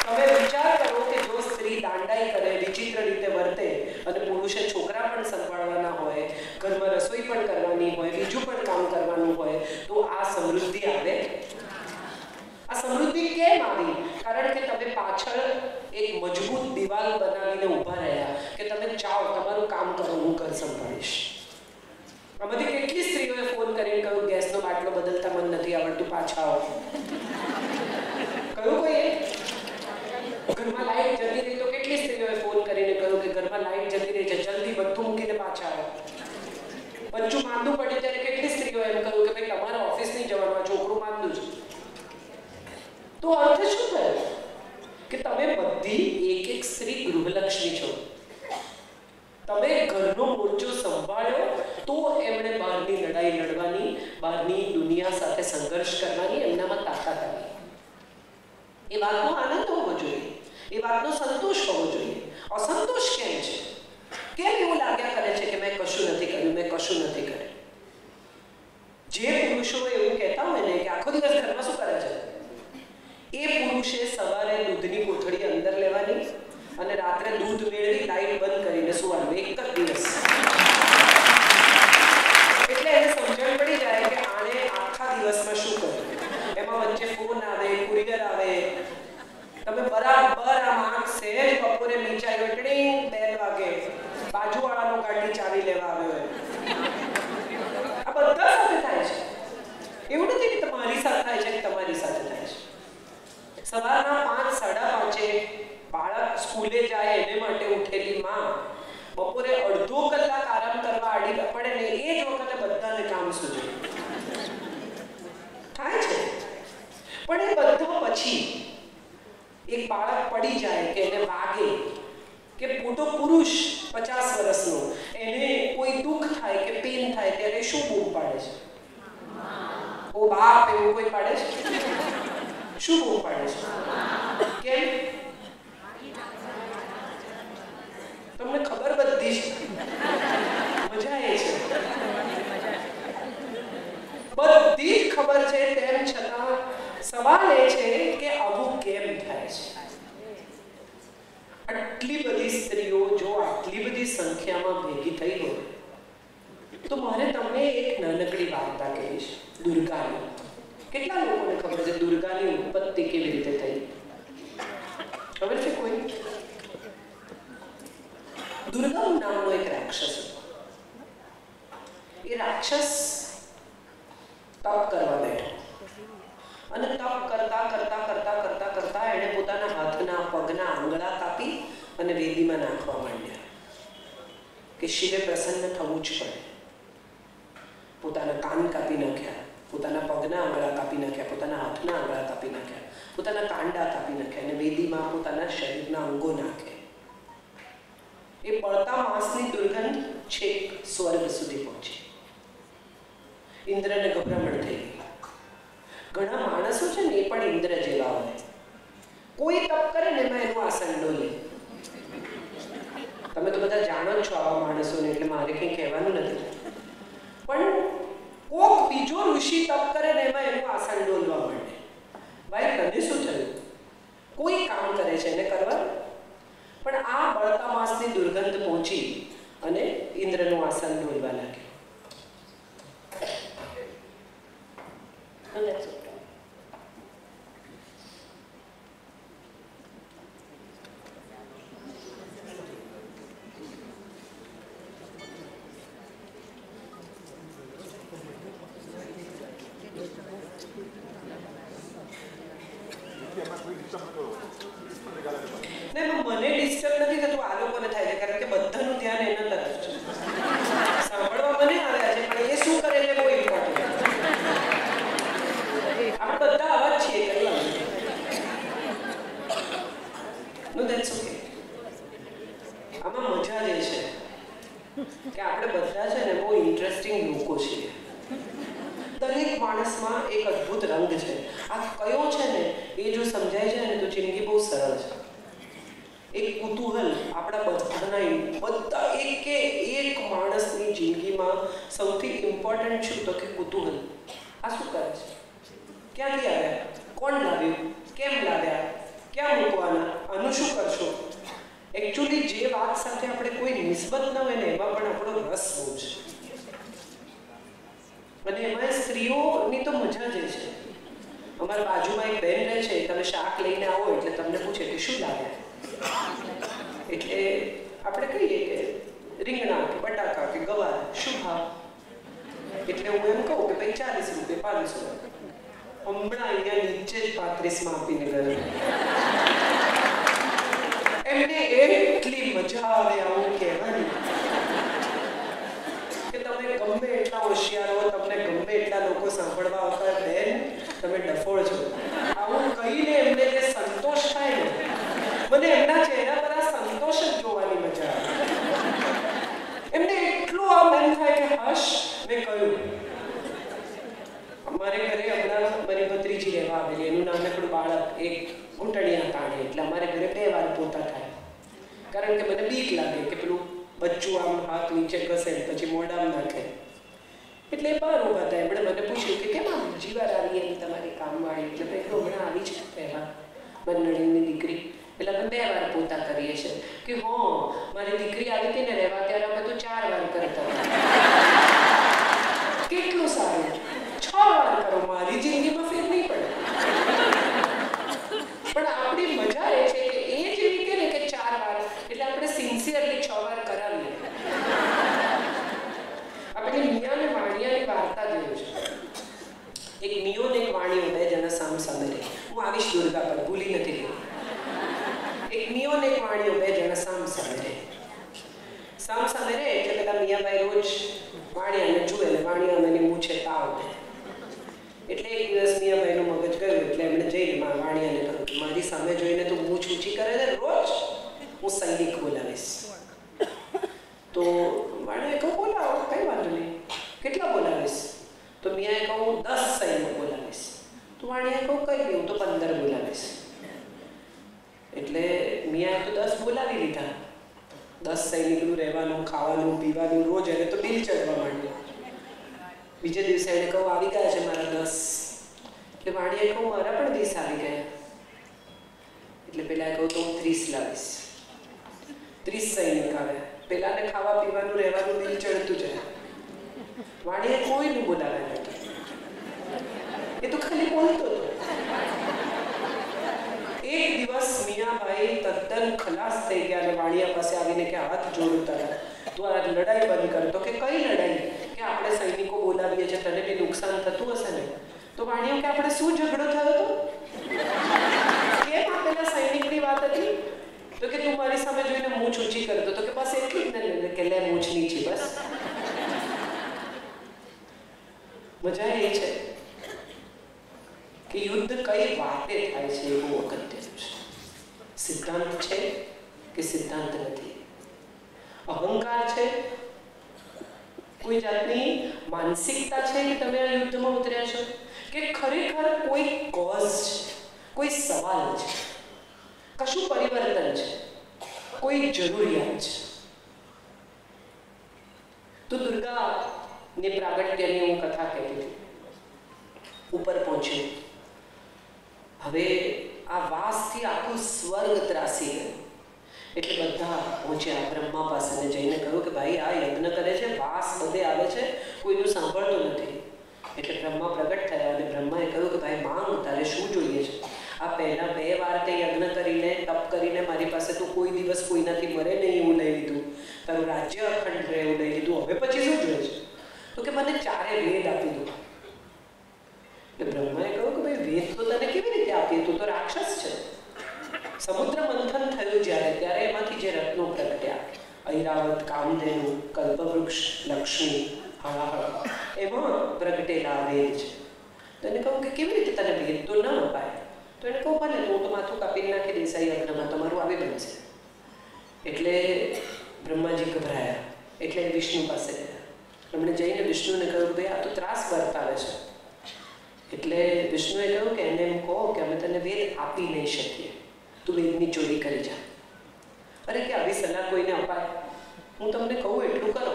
તમે વિચાર કરો કે જો સ્ત્રી દાંડાઈ કરે, વિચિત્ર રીતે વર્તે અને પુરુષે છોકરા પણ સંભાળવાના હોય, ઘરમાં રસોઈ પણ કરવાની હોય, બીજું પણ કામ કરવાનું હોય, તો આ સમૃદ્ધિ આવે? આ સમૃદ્ધિ કેમ આવી? કારણ કે તમે પાછળ એક મજબૂત દિવાલ બનાવીને ઊભા રહ્યા કે તમે જાઓ તમારું કામ કરો, હું ઘર સંભાળીશ. આમાંથી કેટલી સ્ત્રીઓએ ફોન કરીને કહ્યું ગેસનો બાટલો બદલતા મને નથી આવડતું, પાછા આવો. કહ્યું કોઈએ? ઘરમાં લાઈટ જતી રહી તો કેટલી સ્ત્રીઓએ ફોન કરીને કહ્યું કે ઘરમાં લાઈટ જતી રહી છે, જલ્દી બધું મૂકીને પાછા આવો. બચ્ચું માંદું પડ્યું ત્યારે કેટલી સ્ત્રીઓએ એમ કહ્યું કે ભાઈ તમારે ઓફિસ નહીં જવાનું, છોકરું માંદું છે. તો અર્થ શું થયો? કે તમે બધી એક એક સ્ત્રી ગૃહલક્ષ્મી છો. તમે ઘરનો મોરચો સંભાળ્યો તો એમણે બહારની લડાઈ લડવાની, બહારની દુનિયા સાથે સંઘર્ષ કરવાની એમનામાં તાકાત આવી. એ વાતનો આનંદ હોવો જોઈએ, એ વાતનો સંતોષ હોવો જોઈએ. અસંતોષ કેમ છે? કેમ એવું લાગ્યા કરે છે કે મેં કશું નથી કર્યું, મેં કશું નથી કર્યું? જે પુરુષો એવું કહેતા હોય ને કે આખો દિવસ ઘરમાં શું કરે છે, એ પુરુષે સવારે દૂધની કોથળી અંદર લેવાની અને રાત્રે દૂધ મેળવી લાઈટ બંધ કરીને સુવાનું, એક જ દિવસ. એટલે એને સમજણ પડી જાય કે આને આખા દિવસમાં શું કર્યું. એમાં વચ્ચે ફોન આવે, કુરિયર આવે, તમે બરાબર આમ આંખ સહેજ બપોરે નીચાઈ ટીંગ બેલ વાગે, બાજુવાળાનો ગાડી ચાવી લેવા આવ્યો હોય. આ બધા સાથે થાય છે. એવું નથી કે તમારી સાથે થાય છે કે તમારી સાથે થાય છે. સવારના 5, 5:30 બાળક સ્કૂલે જાય એને માટે ઉઠેલી માં બપોરે અડધો કલાક આરામ કરવા આડી પડે ને એ જ વખતે બધાને કામ સૂચે થાય છે. પણ એ બધા પછી એક બાળક પડી જાય કે એને વાગે કે મોટો પુરુષ 50 વર્ષનો એને કોઈ દુઃખ થાય કે પેન થાય ત્યારે શું બૂમ પાડે છે? ઓ બાપ એવું કોઈ પાડે છે? શું બૂમ પાડે છે? કેમ? તમને ખબર બધી છે, મજા એ છે, બધી જ ખબર છે, તેમ છતાં સવાલ એ છે કે આવું કેમ થાય છે? આટલી બધી સ્ત્રીઓ જો આટલી બધી સંખ્યામાં ભેગી થઈ હોય તો મારે તમને એક નાનકડી વાર્તા કહીશ દુર્ગાની. કેટલા લોકોને ખબર છે દુર્ગાની ઉત્પત્તિ કેવી રીતે થઈ? ખબર છે કોઈ? દુર્ગા નામનો એક રાક્ષસ હતો. એ રાક્ષસ તપ કરવા બેઠો અને તપ કરતા કરતા કરતા કરતા કરતા એણે પોતાના હાથના પગના આંગળા કાપી અને વેદીમાં નાખવા માંડ્યા કે શિવે પ્રસન્ન થવું જ પડે. પોતાના કાન કાપી નાખ્યા, પોતાના પગના આંગળા કાપી નાખ્યા, પોતાના હાથના આંગળા કાપી નાખ્યા, પોતાના કાંડા કાપી નાખ્યા અને વેદીમાં પોતાના શરીરના અંગો નાખે. એ બળતા માંસની દુર્ગંધ છેક સ્વર્ગ સુધી પહોંચી. ઇન્દ્રને ગભરામણ થઈ ગઈ. ઘણા માણસો છે ને એ પણ ઇન્દ્ર જેવા હોય. કોઈ તપ કરે ને એમાં એનું આસન ડોલે. તમે તો બધા જાણો જ છો આવા માણસોને, એટલે મારે કંઈ કહેવાનું નથી. પણ કોક બીજો ઋષિ તપ કરે ને એમાં એનું આસન ડોલવા માંડે. ભાઈ તને શું થયું? કોઈ કામ કરે છે એને કરવા, પણ આ બળતા માંસની દુર્ગંધ પહોંચી અને ઇન્દ્રનું આસન ડોલવા લાગ્યું. મને ડિસ્ટર્બ નથી થતું, આ લોકોને થાય છે, કારણ કે બધાનું ધ્યાન એના તરફ છે. સાંભળવા મને આવ્યા છે પણ એ શું કરે છે કોઈ ઇમ્પોર્ટન્ટ. આપણે બધા આવા જ છીએ. નો ધેટ્સ ઓકે. આમાં મજા જે છે કે આપણે બધા છે ને બહુ ઇન્ટરેસ્ટિંગ લોકો છીએ. દરેક માણસમાં એક અદ્ભુત રંગ છે. આ કયો છે ને એ જો સમજાય છે ને તો જિંદગી બહુ સરળ છે. એક કુતૂહલ આપણા બધા એક માણસની જિંદગીમાં સૌથી ઇમ્પોર્ટન્ટ શું તો કે કુતૂહલ. આ શું કરે છે, ક્યાંથી આવ્યા, કોણ લાવ્યું, કેમ લાવ્યા, ક્યાં મૂકવાના, આનું શું કરશો. એકચ્યુઅલી જે વાત સાથે આપણે કોઈ નિસ્બત ન હોય ને એમાં પણ આપણો રસ બહુ છે. અને એમાં સ્ત્રીઓની તો મજા જ છે. અમારા બાજુમાં એક બહેન રહે છે, તમે શાક લઈને આવો એટલે તમને પૂછે કે શું લાવ્યા. એટલે આપણે કહીએ કે રીંગણા કે બટાકા કે ગવાર, શું ભાવ. એટલે હું એમ કહું કે ભાઈ 40 રૂપિયા 500. હમણાં અહીંયા નીચે જ 35માં આપીને ગયો. એમને એટલી મજા આવે આવું કહેવાની કે તમે ગમે એટલા હોશિયાર હો, તમને ગમે એટલા લોકો સાંભળવા આવતા, બેન તમે ડફોળ છો. આવું કહીને એમને જે સંતોષ થાય ને, મને એમના ચહેરા પર આ સંતોષ જ જોવાની મજા આવે. એમને એટલું આ મન થાય કે હશ મેં કહ્યું. અમારે ઘરે હમણાં મારી ભત્રીજી રહેવા આવેલી, એનું નાનકડું બાળક એક ઘૂંટણિયા તાણે, એટલે અમારે ઘરે 2 વાર પોતા થાય. કારણ કે મને બીક લાગે કે પેલું બચ્ચું આમ હાથ નીચે ઘસે પછી મોઢામાં નાખે. એટલે બહાર ઊભા હતા. એમણે મને પૂછ્યું કે કેમ આમ બીજી વાર આવી એમ તમારી કામવાળી. એટલે મેં કહ્યું હમણાં આવી છે પહેલાં બંધણીની દીકરી, એટલે અમે 2 વાર પોતા કરીએ છીએ. કે મારી દીકરી આવી હતી ને રહેવા ત્યારે અમે તો 4 વાર કરતા હતા. કેટલું સારું, 6 વાર કરો, મારી જિંદગીમાં ફેર નહીં પડે. પણ આપણી મજા એ છે કે એ જ એવી કે ને કે 4 વાર, એટલે આપણે સિન્સિયરલી 6 વાર કરાવીએ. આપણે મિયા અને વાણિયાની વાર્તા જોયું છે. એક મિયો ને એક વાણિયો, 2 જણા સામ સામે રહે. હું આવીશ દુર્ગા પર, ભૂલી નથી ગઈ. એક મિયો ને એક વાણિયો, 2 જણા સામ સામે રહે. સામ સામે રહે એટલે પેલા મિયાભાઈ રોજ વાણિયાને જુએ ને વાણિયા એની મૂછે તાવ. એટલે એક દિવસ મિયાભાઈનું મગજ ગયું, એટલે એમણે જઈને વાણિયાને કહ્યું કે મારી સામે જોઈને તું મૂછ ઊંચી કરે છે રોજ, હું સૈનિક બોલાવીશ. તો વાણિયાએ કહું બોલાવો, કઈ વાંધો નહીં, કેટલા બોલાવીશ. તો મિયાએ કહું 10 સૈનિક બોલાવીશ. તો વાણિયાએ કહું કઈ દઉં, તો 15 બોલાવીશ. એટલે મિયાએ તો 10 બોલાવી લીધા. 10 સૈનિકનું રહેવાનું, ખાવાનું, પીવાનું રોજ, એને તો બિલ ચડવા માંડ્યું. બીજે દિવસે એને કહું આવી ગયા છે મારા 10. એટલે વાણિયાએ કહું મારા પણ 20 આવી ગયા. એટલે પેલા કહું તો હું 30 લાવીશ. 30 સૈનિક આવે. પેલાને ખાવા પીવાનું રહેવાનું બિલ ચડતું જાય. વાણિયાએ કોઈનું બોલાવ્યા નથી. એ તો ખાલી બોલતો હતો. એક દિવસ મિયાભાઈ તદ્દન ખલાસ થઈ ગયા અને વાણિયા પાસે આવીને કે હાથ જોડતા, તું આ લડાઈ બંધ કરતો. કે કઈ લડાઈ? કે આપણે સૈનિકો બોલાવીએ છીએ, તને બી નુકસાન થતું હશે ને. તો વાણિયો કે આપણે શું ઝઘડો થયો હતો, કેમ આપેલા સૈનિકની વાત હતી? તો કે તું મારી સામે જોઈને મૂછ ઊંચી કરતો. તો કે બસ એટલી જ ને કે લે મૂછ નીચી, બસ. મજા એ છે કે યુદ્ધ કઈ વાતે થાય છે એવું અગત્યનું છે. સિદ્ધાંત છે કે સિદ્ધાંત નથી? અહંકાર છે, કોઈ જાતની માનસિકતા છે કે તમે આ યુદ્ધમાં ઉતર્યા છો, કે ખરેખર કોઈ કોઝ છે, કોઈ સવાલ છે, કશું પરિવર્તન છે, કોઈ જરૂરિયાત છે. તો દુર્ગાને પ્રાગટ્યની હું કથા કહેતી હતી. ઉપર પહોંચ્યું. હવે આ વાસથી આખું સ્વર્ગ ત્રાસી ગયું. એટલે બધા પહોંચ્યા બ્રહ્મા પાસે જઈને કહ્યું કે ભાઈ આ યજ્ઞ કરે છે, વાસ બધે આવે છે, કોઈનું સાંભળતું નથી. એટલે બ્રહ્મા પ્રગટ થયા અને બ્રહ્માએ કહ્યું કે ભાઈ માંગ, તારે શું જોઈએ છે? આ પહેલા 2 વાર તે યજ્ઞ કરીને તપ કરીને મારી પાસે તો કોઈ દિવસ કોઈનાથી મરે નહીં એવું લઈ લીધું, તારું રાજ્ય અખંડ રહે એવું લઈ લીધું, હવે પછી શું જોઈએ છે? તો કે મને 4 વેદ આપી દો. એટલે બ્રહ્માએ કહ્યું કે ભાઈ વેદ તો તને કેવી રીતે આપીએ, તું તો રાક્ષસ છે. સમુદ્ર મંથન થયું જ્યારે, ત્યારે એમાંથી જે રત્નો પ્રગટ્યા, ઐરાવત, કામધેનુ, કલ્પવૃક્ષ, લક્ષ્મી, હળાહળ, એમાં પ્રગટેલા વેદ છે. તો એને કહું કે કેવી રીતે તને વેદ તો ન અપાય? તો એને કહું ભલે, હું તો માથું કાપીને નાખી દઈશ આ યજ્ઞમાં, તમારું આવી બનશે. એટલે બ્રહ્માજી ગભરાયા. એટલે વિષ્ણુ પાસે ગયા. એમણે જઈને વિષ્ણુને કહ્યું ભાઈ આ તો ત્રાસ વર્તાવે છે. એટલે વિષ્ણુએ કહ્યું કે એને એમ કહો કે અમે તને વેદ આપી નહીં શકીએ, તું વેદની ચોરી કરી જા. અરે કે આવી સલાહ કોઈને અપાય? હું તમને કહું એટલું કરો.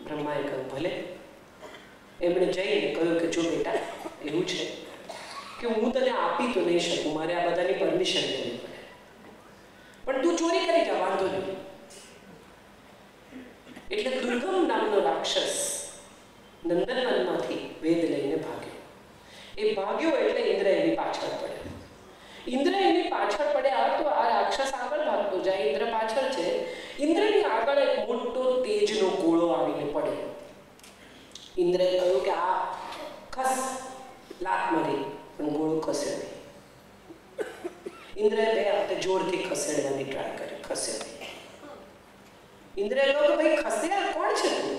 બ્રહ્માએ કહ્યું ભલે. એમણે જઈને કહ્યું કે જો બેટા, એવું છે કે હું તને આપી તો નહીં શકું, મારે આ બધાની પરમિશન લેવી પડે, પણ તું ચોરી કરી જા, વાંધો નહીં. એટલે દુર્ગમ નામનો રાક્ષસ નંદનવનમાંથી વેદ લઈને ભાગ્યો. એ ભાગ્યો એટલે ઇન્દ્ર એની પાછળ પડ્યો. ઇન્દ્ર એની પાછળ પડ્યા તો આ રાક્ષસ આગળ ભાગતો જાય, ઇન્દ્ર પાછળ છે. ઇન્દ્રની આગળ એક મોટો તેજનો ગોળો આવીને પડ્યો. ઇન્દ્રએ કહ્યું કે આ ખસ, લાત મારી, પણ ગોળો ખસ્યો નહીં. ઇન્દ્રએ બે હાથે જોરથી ખસેડવાની ટ્રાય કરી, ખસ્યો નહીં. ઇન્દ્રએ કહ્યું કે ભાઈ ખસ્યા કોણ છે તું?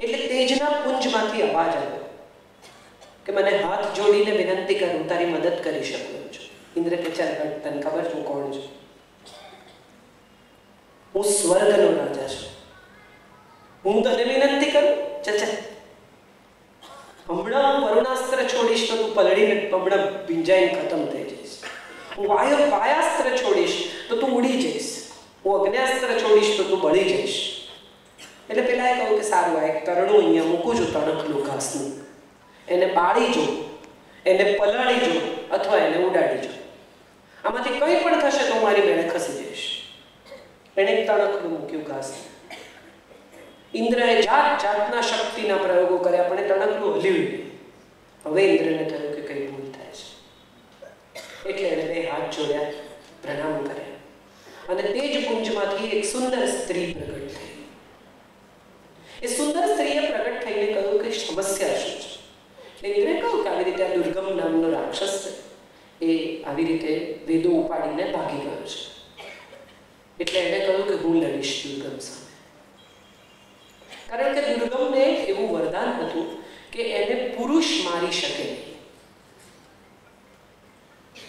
એટલે તેજના પુંજમાંથી અવાજ આવ્યો કે મને હાથ જોડીને વિનંતી કરું, તારી મદદ કરી શકું છું. ઇન્દ્ર કે ચાલ બટ, તને ખબર છું કોણ છું? હું સ્વર્ગનો રાજા છું. હું તને વિનંતી કરું? ચાલ ચાલ, હમણાં હું વરુણાસ્ત્ર છોડીશ તો તું પલળીને હમણાં ભીંજાઈને ખતમ થઈ જઈશ. હું વાયાસ્ત્ર છોડીશ તો તું ઉડી જઈશ. હું અગ્ન્યાસ્ત્ર છોડીશ તો તું બળી જઈશ. એટલે પેલા એ કહ્યું કે સારું, આ એક તરણું અહીંયા મૂકું છું, તણખલું ઘાસનું, એને બાળી જો, એને પલાળી જો, અથવા એને ઉડાડી જો. આમાંથી કંઈ પણ થશે તો મારી બેને ખસી જઈશ. એને એક તણખલું મૂક્યું ઘાસનું. ઇન્દ્રએ જાત જાતના શક્તિના પ્રયોગો કર્યા, પણ એ તણખલું હલ્યું નહીં. હવે ઇન્દ્રને થયું કે કંઈ ભૂલ થાય છે. એટલે એણે બે હાથ જોડ્યા, પ્રણામ કર્યા, અને તે જ પુંજમાંથી એક સુંદર સ્ત્રી પ્રગટ થઈ. એ સુંદર સ્ત્રીએ પ્રગટ થઈને કહ્યું કે સમસ્યા શું છે? ઇન્દ્રએ કહ્યું કે આવી રીતે આ દુર્ગમ નામનો રાક્ષસ છે, એ આવી રીતે વેદો ઉપાડીને ભાગી ગયો છે. એટલે એણે કહ્યું કે હું લડીશ દુર્ગમ સામે. કારણ કે દુર્ગમને એવું વરદાન હતું કે એને પુરુષ મારી શકે નહીં.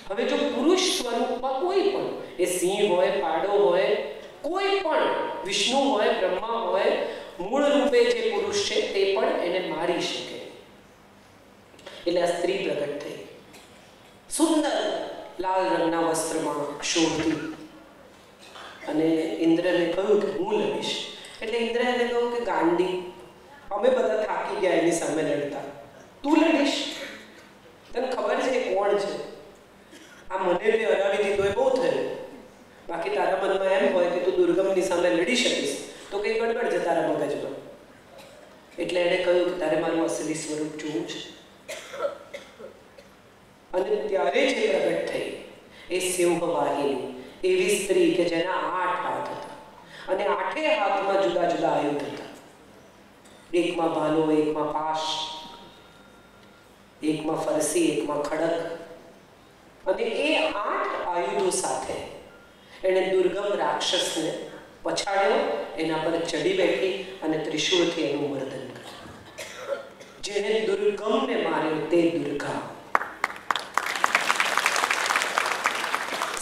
હવે જો પુરુષ સ્વરૂપમાં કોઈ પણ, એ સિંહ હોય, પાડો હોય, કોઈ પણ, વિષ્ણુ હોય, બ્રહ્મા હોય, મૂળ રૂપે જે પુરુષ છે તે પણ એને મારી શકે. એટલે આ સ્ત્રી પ્રગટ થઈ, સુંદર લાલ રંગના વસ્ત્રમાં શોભતી, અને ઇન્દ્રને કહ્યું કે હું લડીશ. એટલે ઇન્દ્ર એને કહ્યું કે ગાંડી, અમે બધા થાકી ગયા એની સામે લડતા, તું લડીશ? તને ખબર છે કોણ છે? આ મને તે હરાવી દીધો એ બહુ થયું. બાકી તારા મનમાં એમ હોય કે તું દુર્ગમની સામે લડી શકીશ તો કંઈ ગડબડ છે તારા મગજમાં. એટલે એણે કહ્યું કે તારે મારું અસલી સ્વરૂપ જોવું છે. અને ત્યારે જે પ્રગટ થઈ એ સિંહવાહિની, એવી સ્ત્રી કે જેના 8 હાથ હતા, અને 8 હાથમાં જુદા જુદા આયુધ હતા. એકમાં ભાલો, એકમાં પાશ, એકમાં ફરસી, એકમાં ખડક. અને એ 8 આયુધો સાથે એણે દુર્ગમ રાક્ષસને પછાડ્યો, એના પર ચડી બેઠી અને ત્રિશૂળથી એનું મર્દન કર્યું. જેને દુર્ગમને માર્યો તે દુર્ગા.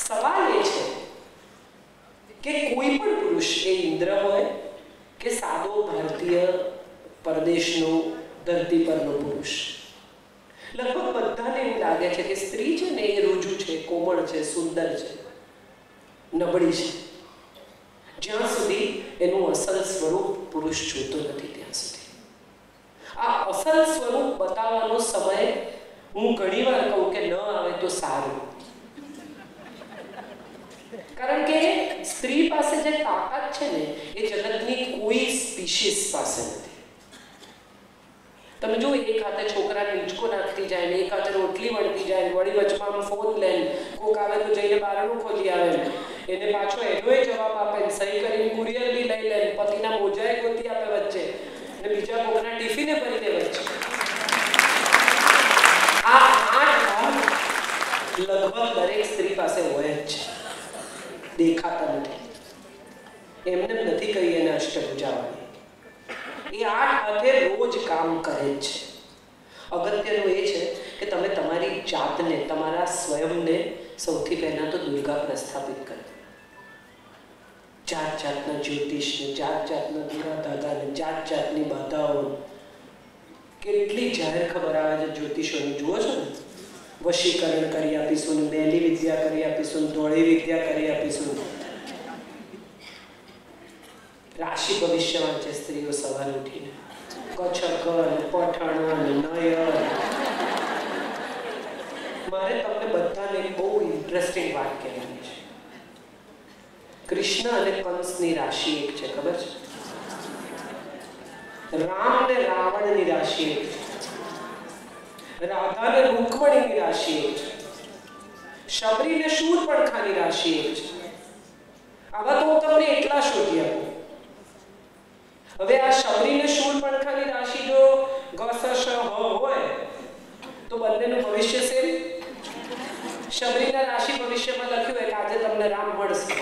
સવાલ એ છે કે કોઈ પણ પુરુષ, એ ઇન્દ્ર હોય કે સાદો ભારતીય પરદેશનો ધરતી પરનો પુરુષ, લગભગ બધાને એવું લાગે છે કે સ્ત્રી છે ને એ રુજુ છે, કોમળ છે, સુંદર છે, નબળી છે, જ્યાં સુધી એનું અસલ સ્વરૂપ પુરુષ જોતો નથી ત્યાં સુધી. આ અસલ સ્વરૂપ બતાવવાનો સમય હું ઘણીવાર કહું કે ન આવે તો સારું. કારણ કે સ્ત્રી પાસે જે તાકાત છે ને એ જગતની કોઈ સ્પીશીસ પાસે નથી. તમે જો એક હાથે છોકરાને હિંચકો નાખતી જાય ને એક હાથે રોટલી વળતી જાય ને વળી વચમાં ફોન લઈને કોક આવે તો જઈને બારણું ખોલી આવે ને એને પાછો એનોય જવાબ આપે ને સહી કરીને કુરિયર બી લઈ લે, પતિના મોજાએ ગોતી આપે વચ્ચે ને બીજા કોકના ટિફિને ભરી દે વચ્ચે. આ 8 હાથ લગભગ દરેક સ્ત્રી પાસે હોય જ છે, દેખાતા નથી. એમને નથી કહી એને અષ્ટભુજાવાળી. એ 8 હાથે રોજ કામ કરે છે. અગત્યનું એ છે કે તમે તમારી જાતને, તમારા સ્વયંને સૌથી પહેલા તો દુર્ગા પ્રસ્થાપિત કરો. જાત જાતના જ્યોતિષને, જાત જાતના દુરા દાદાને, જાત જાતની બાધાઓ, કેટલી જાહેર ખબર આવે છે જ્યોતિષોની. જુઓ છો ને, વશીકરણ કરી આપીશું, મેલી વિદ્યા કરી આપીશું, ધોળી વિદ્યા કરી આપીશું. રાશિ ભવિષ્ય વાંચે સ્ત્રીઓ સવારે ઉઠીને, કચ્છકર, પઠણ, નયર. મારે તમને બધાને બહુ ઇન્ટરેસ્ટિંગ વાત કહેવાની છે. કૃષ્ણ અને કંસની રાશિ એક છે, ખબર છે? રામ ને રાવણની રાશિ એક છે, રાધા ને રૂકમણીની રાશિ એક છે, શબરી ને શૂર્પણખાની રાશિ એક છે. આવા તો હું તમને એટલા શોધી આપું. હવે આ શબરી ને શૂર્પણખાની રાશિ જો ગસશ હોય તો બંનેનું ભવિષ્ય સેમ. શબરીના રાશિ ભવિષ્યમાં લખ્યું હોય કે આજે તમને રામ મળશે,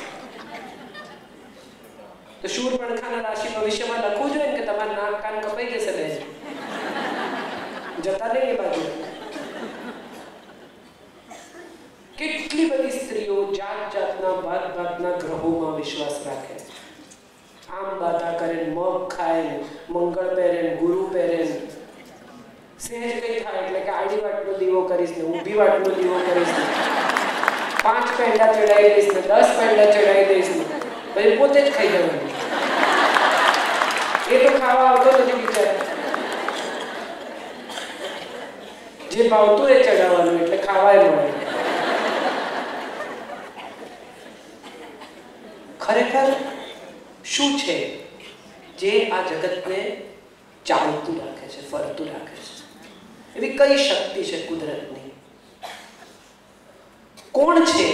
તો શૂર્પણખાના રાશિ ભવિષ્યમાં લખવું જોઈએ કે તમારા નાક કાન કપાઈ જશે, બેન જતા નહીં એ બાજુ. કેટલી બધી સ્ત્રીઓ જાત જાતના ભાતના ગ્રહોમાં વિશ્વાસ રાખે. આમ બાધા કરે, મગ ખાય, મંગળ પહેરે, ગુરુ પહેરે. સહેજ કઈ થાય એટલે કે આડી વાટનો દીવો કરીશ ને ઊભી વાટનો દીવો કરીશ ને 5 પેંડા ચડાવી દઈશ ને 10 પેંડા ચડાવી દઈશ ને પછી પોતે જ ખાઈ જવાનું. એ તો ખાવા આવતો નથી બિચારા. જે ભાવતું એ ચડાવવાનું એટલે ખાવાય મળે. ખરેખર શું છે જે આ જગતને ચાલતું રાખે છે, ફરતું રાખે છે? એવી કઈ શક્તિ છે કુદરતની? કોણ છે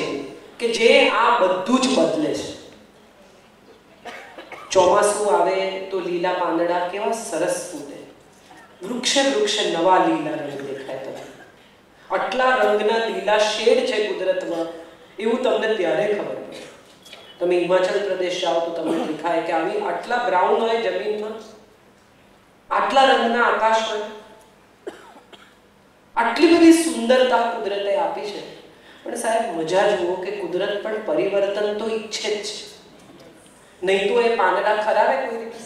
કે જે આ બધું જ બદલે છે? ચોમાસું આવે તો લીલા પાંદડા કેવા સરસ ફૂટે, વૃક્ષે નવા લીલા રંગ દેખાય. તમને આટલા રંગના લીલા શેડ છે કુદરતમાં, એવું તમને ત્યારે ખબર પડે. તમે હિમાચલ પ્રદેશ જાઓ તો તમને દેખાય કે આવી આટલા બ્રાઉન હોય જમીનમાં, આટલા રંગના આકાશ હોય, આટલી બધી સુંદરતા કુદરતે આપી છે. પણ સાહેબ મજા જુઓ કે કુદરત પણ પરિવર્તન તો ઈચ્છે જ છે. નહીં તો એ પાંદડા ખરાવે કોઈ દિવસ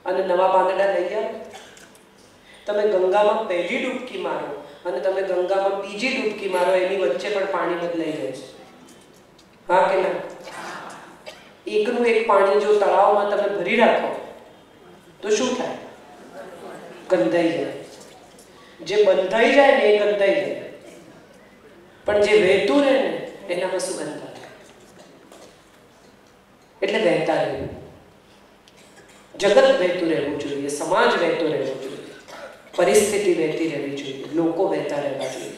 અને નવા પાંદડા લઈ આવે. તમે ગંગામાં પહેલી ડૂબકી મારો અને તમે ગંગામાં બીજી ડૂબકી મારો, એની વચ્ચે પણ પાણી બદલાઈ જાય છે. હા કે ના? એકનું એક પાણી જો તળાવમાં તમે ભરી રાખો તો શું થાય? ગંધાઈ જાય. જે બંધાઈ જાય ને એ ગંધાઈ જાય, પણ જે વહેતું રહે ને એનામાં સુગંધ આવે. એટલે વહેતા રહેવું, જગત વહેતું રહેવું જોઈએ, સમાજ વહેતો રહેવો જોઈએ, પરિસ્થિતિ વહેતી રહેવી જોઈએ, લોકો વહેતા રહેવા જોઈએ.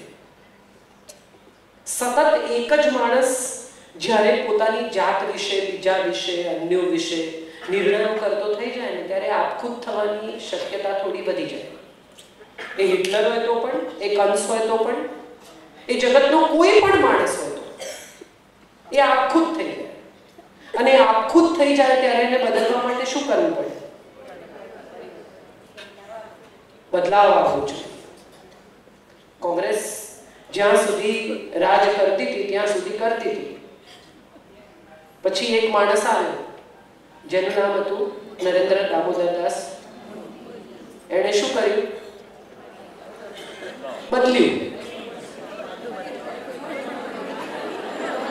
સતત એક જ માણસ જ્યારે પોતાની જાત વિશે, બીજા વિશે, અન્યો વિશે નિર્ણયો કરતો થઈ જાય ને ત્યારે આપખુદ થવાની શક્યતા થોડી વધી જાય. એ હિટલર હોય તો પણ, એ કંસ હોય તો પણ, એ જગતનો કોઈ પણ માણસ હોય તો એ આપખુદ થઈ જાય. અને આપખુદ થઈ જાય ત્યારે એને બદલવા માટે શું કરવું પડે? બદલાવ આવવો જોઈએ. કોંગ્રેસ જ્યાં સુધી રાજ કરતી હતી ત્યાં સુધી કરતી હતી. પછી એક માણસ આવ્યો જેનું નામ હતું નરેન્દ્ર દામોદર દાસ. એણે શું કર્યું? બદલ્યું.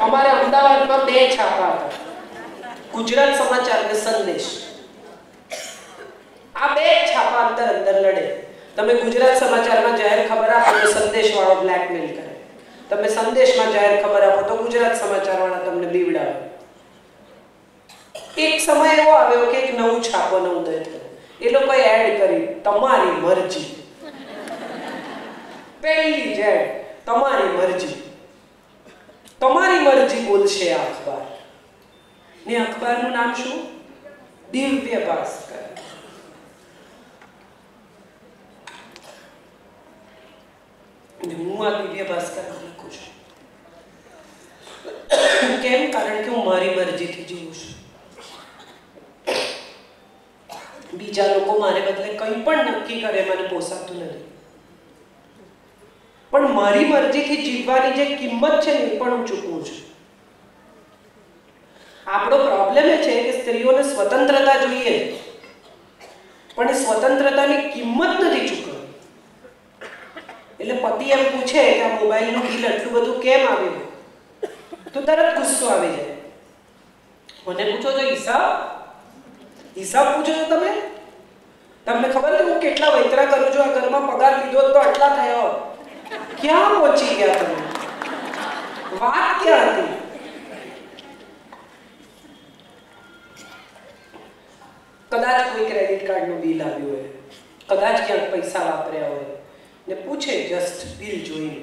અમારે અમદાવાદમાં 2 છાપા હતા, ગુજરાત સમાચાર અને સંદેશ. આ 2 છાપા અંદર લડે. તમે ગુજરાત સમાચારમાં જાહેર ખબર આપો તો સંદેશ વાળો બ્લેકમેલ કરે, તમે સંદેશમાં જાહેર ખબર આપો તો ગુજરાત સમાચાર વાળા તમને બીવડાવે. એક સમય એવો આવ્યો કે એક નવું છાપવાનું ઉદય થયો. એ લોકોએ એડ કરી તમારી મરજી. પહેલી જ એડ તમારી મરજી. તમારી મરજી બોલશે આ અખબાર. ને અખબારનું નામ શું? દિવ્ય ભાસ્કર. હું આ દિવ્ય ભાસ્કર લખું છું. કેમ? કારણ કે હું મારી મરજીથી જીવું છું. બીજા લોકો મારે બદલે કંઈ પણ નક્કી કરે મને પોસાતું નથી. પણ મારી મરજીથી જીવવાની જે કિંમત છે ને એ પણ હું ચૂકવું છું. આપણો પ્રોબ્લેમ એ છે કે સ્ત્રીઓને સ્વતંત્રતા જોઈએ, પણ એ સ્વતંત્રતાની કિંમત નથી ચૂકવવી. એટલે પતિ એમ પૂછે કે આ મોબાઈલનું બિલ આટલું બધું કેમ આવ્યું, તો તરત ગુસ્સો આવી જાય. મને પૂછો છો હિસાબ, હિસાબ પૂછો છો તમે? તમને ખબર છે હું કેટલા વૈતરા કરું છું? આ ઘરમાં પગાર લીધો તો આટલા થયા હોત. ક્યાં પહોંચી ગયા તમે? વાત ક્યાં હતી? કદાચ કોઈ ક્રેડિટ કાર્ડનું બિલ આવ્યું હોય, કદાચ ક્યાંક પૈસા વાપર્યા હોય ને પૂછે જસ્ટ બિલ જોઈને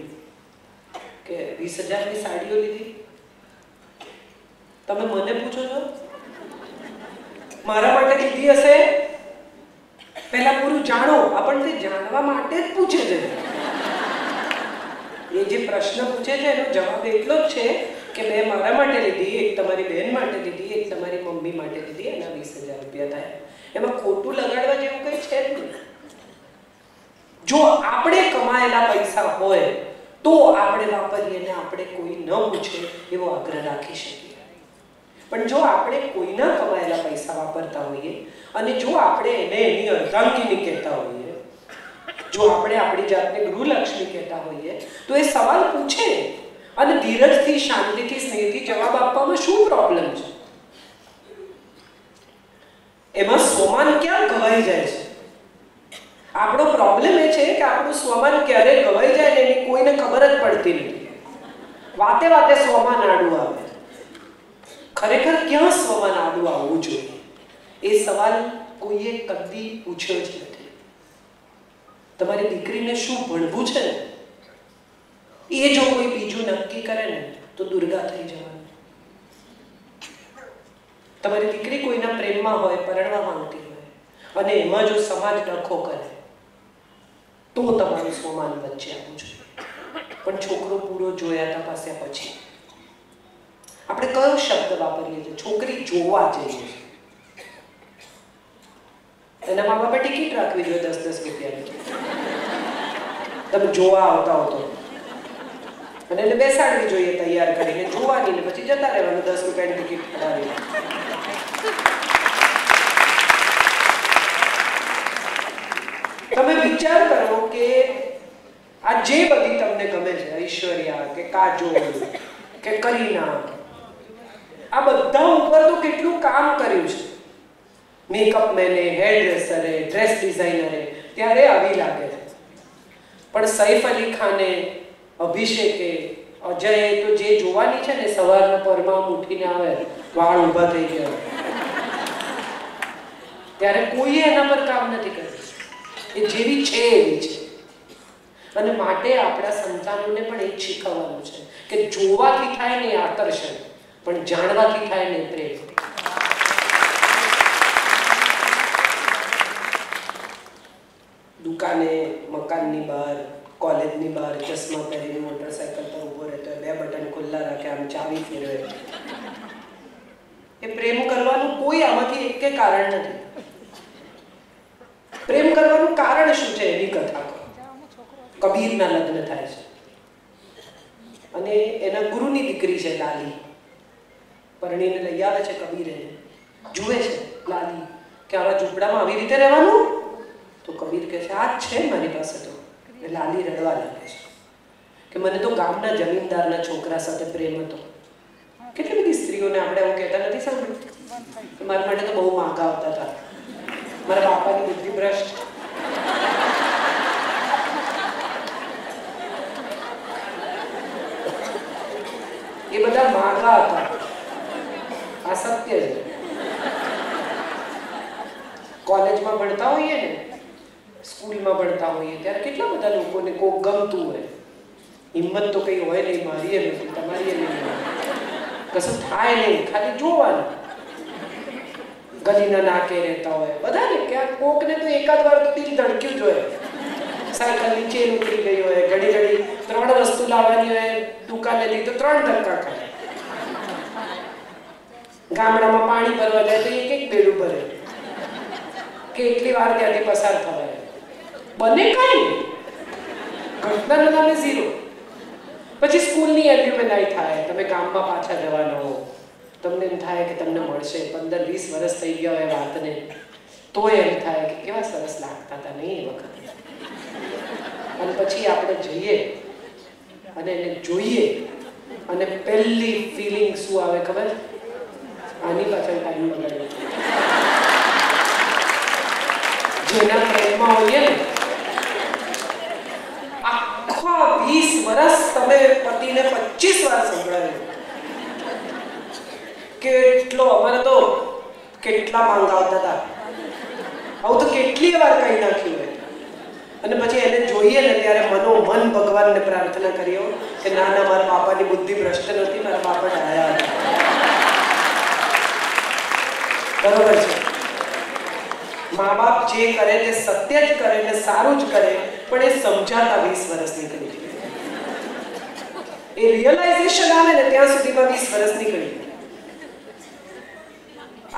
કે 20,000ની સાડીઓ લીધી. તમે મને પૂછો છો મારા માટે લીધી હશે? પહેલા પૂરું જાણો. આપણને જાણવા માટે જ પૂછે છે. એ જે પ્રશ્ન પૂછે છે એનો જવાબ એટલો જ છે કે મેં મારા માટે લીધી, એક તમારી બહેન માટે લીધી, એક તમારી મમ્મી માટે લીધી, એના 20,000 રૂપિયા થાય. એમાં ખોટું લગાડવા જેવું કંઈ છે જ નહીં. જો આપણે કમાયેલા પૈસા હોય તો આપણે વાપરીએ ને આપણે કોઈ ન પૂછે એવો આગ્રહ રાખી શકીએ. પણ જો આપણે કોઈના કમાયેલા પૈસા વાપરતા હોઈએ અને જો આપણે એને એની અર્ધાંગીની કહેતા હોઈએ, જો આપણે આપણી જાતને ગૃહલક્ષ્મી કહેતા હોઈએ તો એ સવાલ પૂછે અને ધીરજથી, શાંતિથી, સ્નેહથી જવાબ આપવામાં શું પ્રોબ્લેમ છે? એમાં સ્વમાન ક્યાં ગવાઈ જાય છે? આપણો પ્રોબ્લેમ એ છે કે આપણું સ્વમાન ક્યારે ગવાઈ જાય ને એની કોઈને ખબર જ પડતી નથી. વાતે વાતે સ્વમાન આડું આવે. ખરેખર ક્યાં સ્વમાન આડું આવવું જોઈએ એ સવાલ કોઈએ કદી પૂછ્યો જ નથી. તમારી દીકરીને શું ભણવું છે ને એ જો કોઈ બીજું નક્કી કરે ને તો દુર્ગા થઈ જવાનું. તમારી દીકરી કોઈના પ્રેમમાં હોય, પરણવા માંગતી હોય અને એમાં જો સમાજ ડખો કરે તો તમારું સ્વમાન વચ્ચે આવવું જોઈએ. પણ છોકરો પૂરો જોયા તપાસ્યા પછી આપણે કયો શબ્દ વાપરીએ છીએ? છોકરી જોવા જઈએ. એના મા બાપે ટિકિટ રાખવી જોઈએ 10-10 રૂપિયાની. તમે જોવા આવતા હો તો અને એને બેસાડવી જોઈએ તૈયાર કરીને, જોવાની ને પછી જતા રહેવાનું 10 રૂપિયાની ટિકિટ કઢાવી. તમે વિચાર કરો કે આ જે બધી તમને ગમે છે, ઐશ્વર્યા કે કાજોલ કે કરીના, આ બધા ઉપર તો કેટલું કામ કર્યું છે. મેકઅપ મેને, હેર ડ્રેસરે, ડ્રેસ ડિઝાઇનરે, ત્યારે આવી લાગે છે. પણ સૈફ અલી ખાને, અભિષેકે, અજયે તો જે જોવાની છે ને સવારના પરમાં ઉઠીને આવે વાળ ઊભા થઈ ગયા ત્યારે કોઈએ એના પર કામ નથી કર્યું. એ જેવી છે એવી છે. અને માટે આપણા સંતાનોને પણ એ જ શીખવવાનું છે કે જોવાથી થાય ને આકર્ષણ, પણ જાણવાથી થાય ને પ્રેમ. દુકાને, મકાનની બહાર, કોલેજની બહાર ચશ્મા પહેરીને મોટરસાયકલ પર ઊભો રહેતો હોય, 2 બટન ખુલ્લા રાખે, આમ ચાવી ફેરવે. એ પ્રેમ કરવાનું કોઈ આમાંથી એક કે કારણ નથી. પ્રેમ કરવાનું કારણ શું છે એની કથા કહો. કબીરના લગ્ન થાય છે અને એના ગુરુની દીકરી છે લાલી. પરણીને લઈ આવે છે કબીર એને. જુએ છે લાલી કે આવા ઝૂંપડામાં આવી રીતે રહેવાનું? તો કબીર કહે છે આ જ છે મારી પાસે. તો લાલી રડવા લાગે છે કે મને તો ગામના જમીનદારના છોકરા સાથે પ્રેમ હતો. કેટલી બધી સ્ત્રીઓને આપણે એવું કહેતા નથી સાંભળ્યું? મારા માટે તો બહુ માંગા આવતા હતા, મારા બાપાની બુદ્ધિ ભ્રષ્ટ. એ બધા માંગા હતા. આ સત્ય છે. કોલેજમાં ભણતા હોઈએ ને, સ્કૂલમાં ભણતા હોઈએ ત્યારે કેટલા બધા લોકોને કોક ગમતું હોય. હિંમત તો કઈ હોય નહીં, મારી એ નથી, તમારી એ નહીં, કશું થાય નહીં, ખાલી જોવાનું. ગલીના નાકે રહેતા હોય બધાને, ક્યાંક કોકને તો એકાદ વાર તો દિલ ધડક્યું જ હોય. સાયકલની ચેન ઉતરી ગઈ હોય, ઘડી ઘડી 3 વસ્તુ લાવવાની હોય દુકાનેથી તો 3 ધક્કા ખાય. ગામડામાં પાણી ભરવા જાય તો એક બેડું ભરે, કેટલી વાર ત્યાંથી પસાર થવાય. બને કઈ ઘટનાનું નામે 0. પછી સ્કૂલની એલ્યુમિનાઈ થાય, તમે ગામમાં પાછા જવાના હો, તમને એમ થાય કે તમને મળશે. 15-20 વર્ષ થઈ ગયા હોય વાતને, તો એમ થાય કે કેવા સરસ લાગતા હતા નહીં એ વખતે. અને પછી આપણે જઈએ અને એને જોઈએ અને પહેલી ફિલિંગ શું આવે ખબર? આની પાછળ ટાઈમ બગાડ્યો. જેના પ્રેમમાં હોઈએ ને, આખા 20 વર્ષ તમે પતિને 25 વાર સંભળાવ્યું. કેટલો અમારે તો કેટલા માંગ આવતા હતા, આવું તો કેટલી વાર કહી નાખ્યું હોય. અને પછી એને જોઈએ ને ત્યારે મનોમન ભગવાનને પ્રાર્થના કરીઓ કે ના ના, મારા બાપાની બુદ્ધિ ભ્રષ્ટ નથી, મારા બાપા ડાયા હતા. બરોબર છે. મા બાપ જે કરે તે સત્ય જ કરે ને સારું જ કરે, પણ એ સમજાતા 20 વર્ષ નીકળી જાય. એ રિયલાઇઝેશન આવે ને ત્યાં સુધીમાં 20 વર્ષ નીકળી જાય.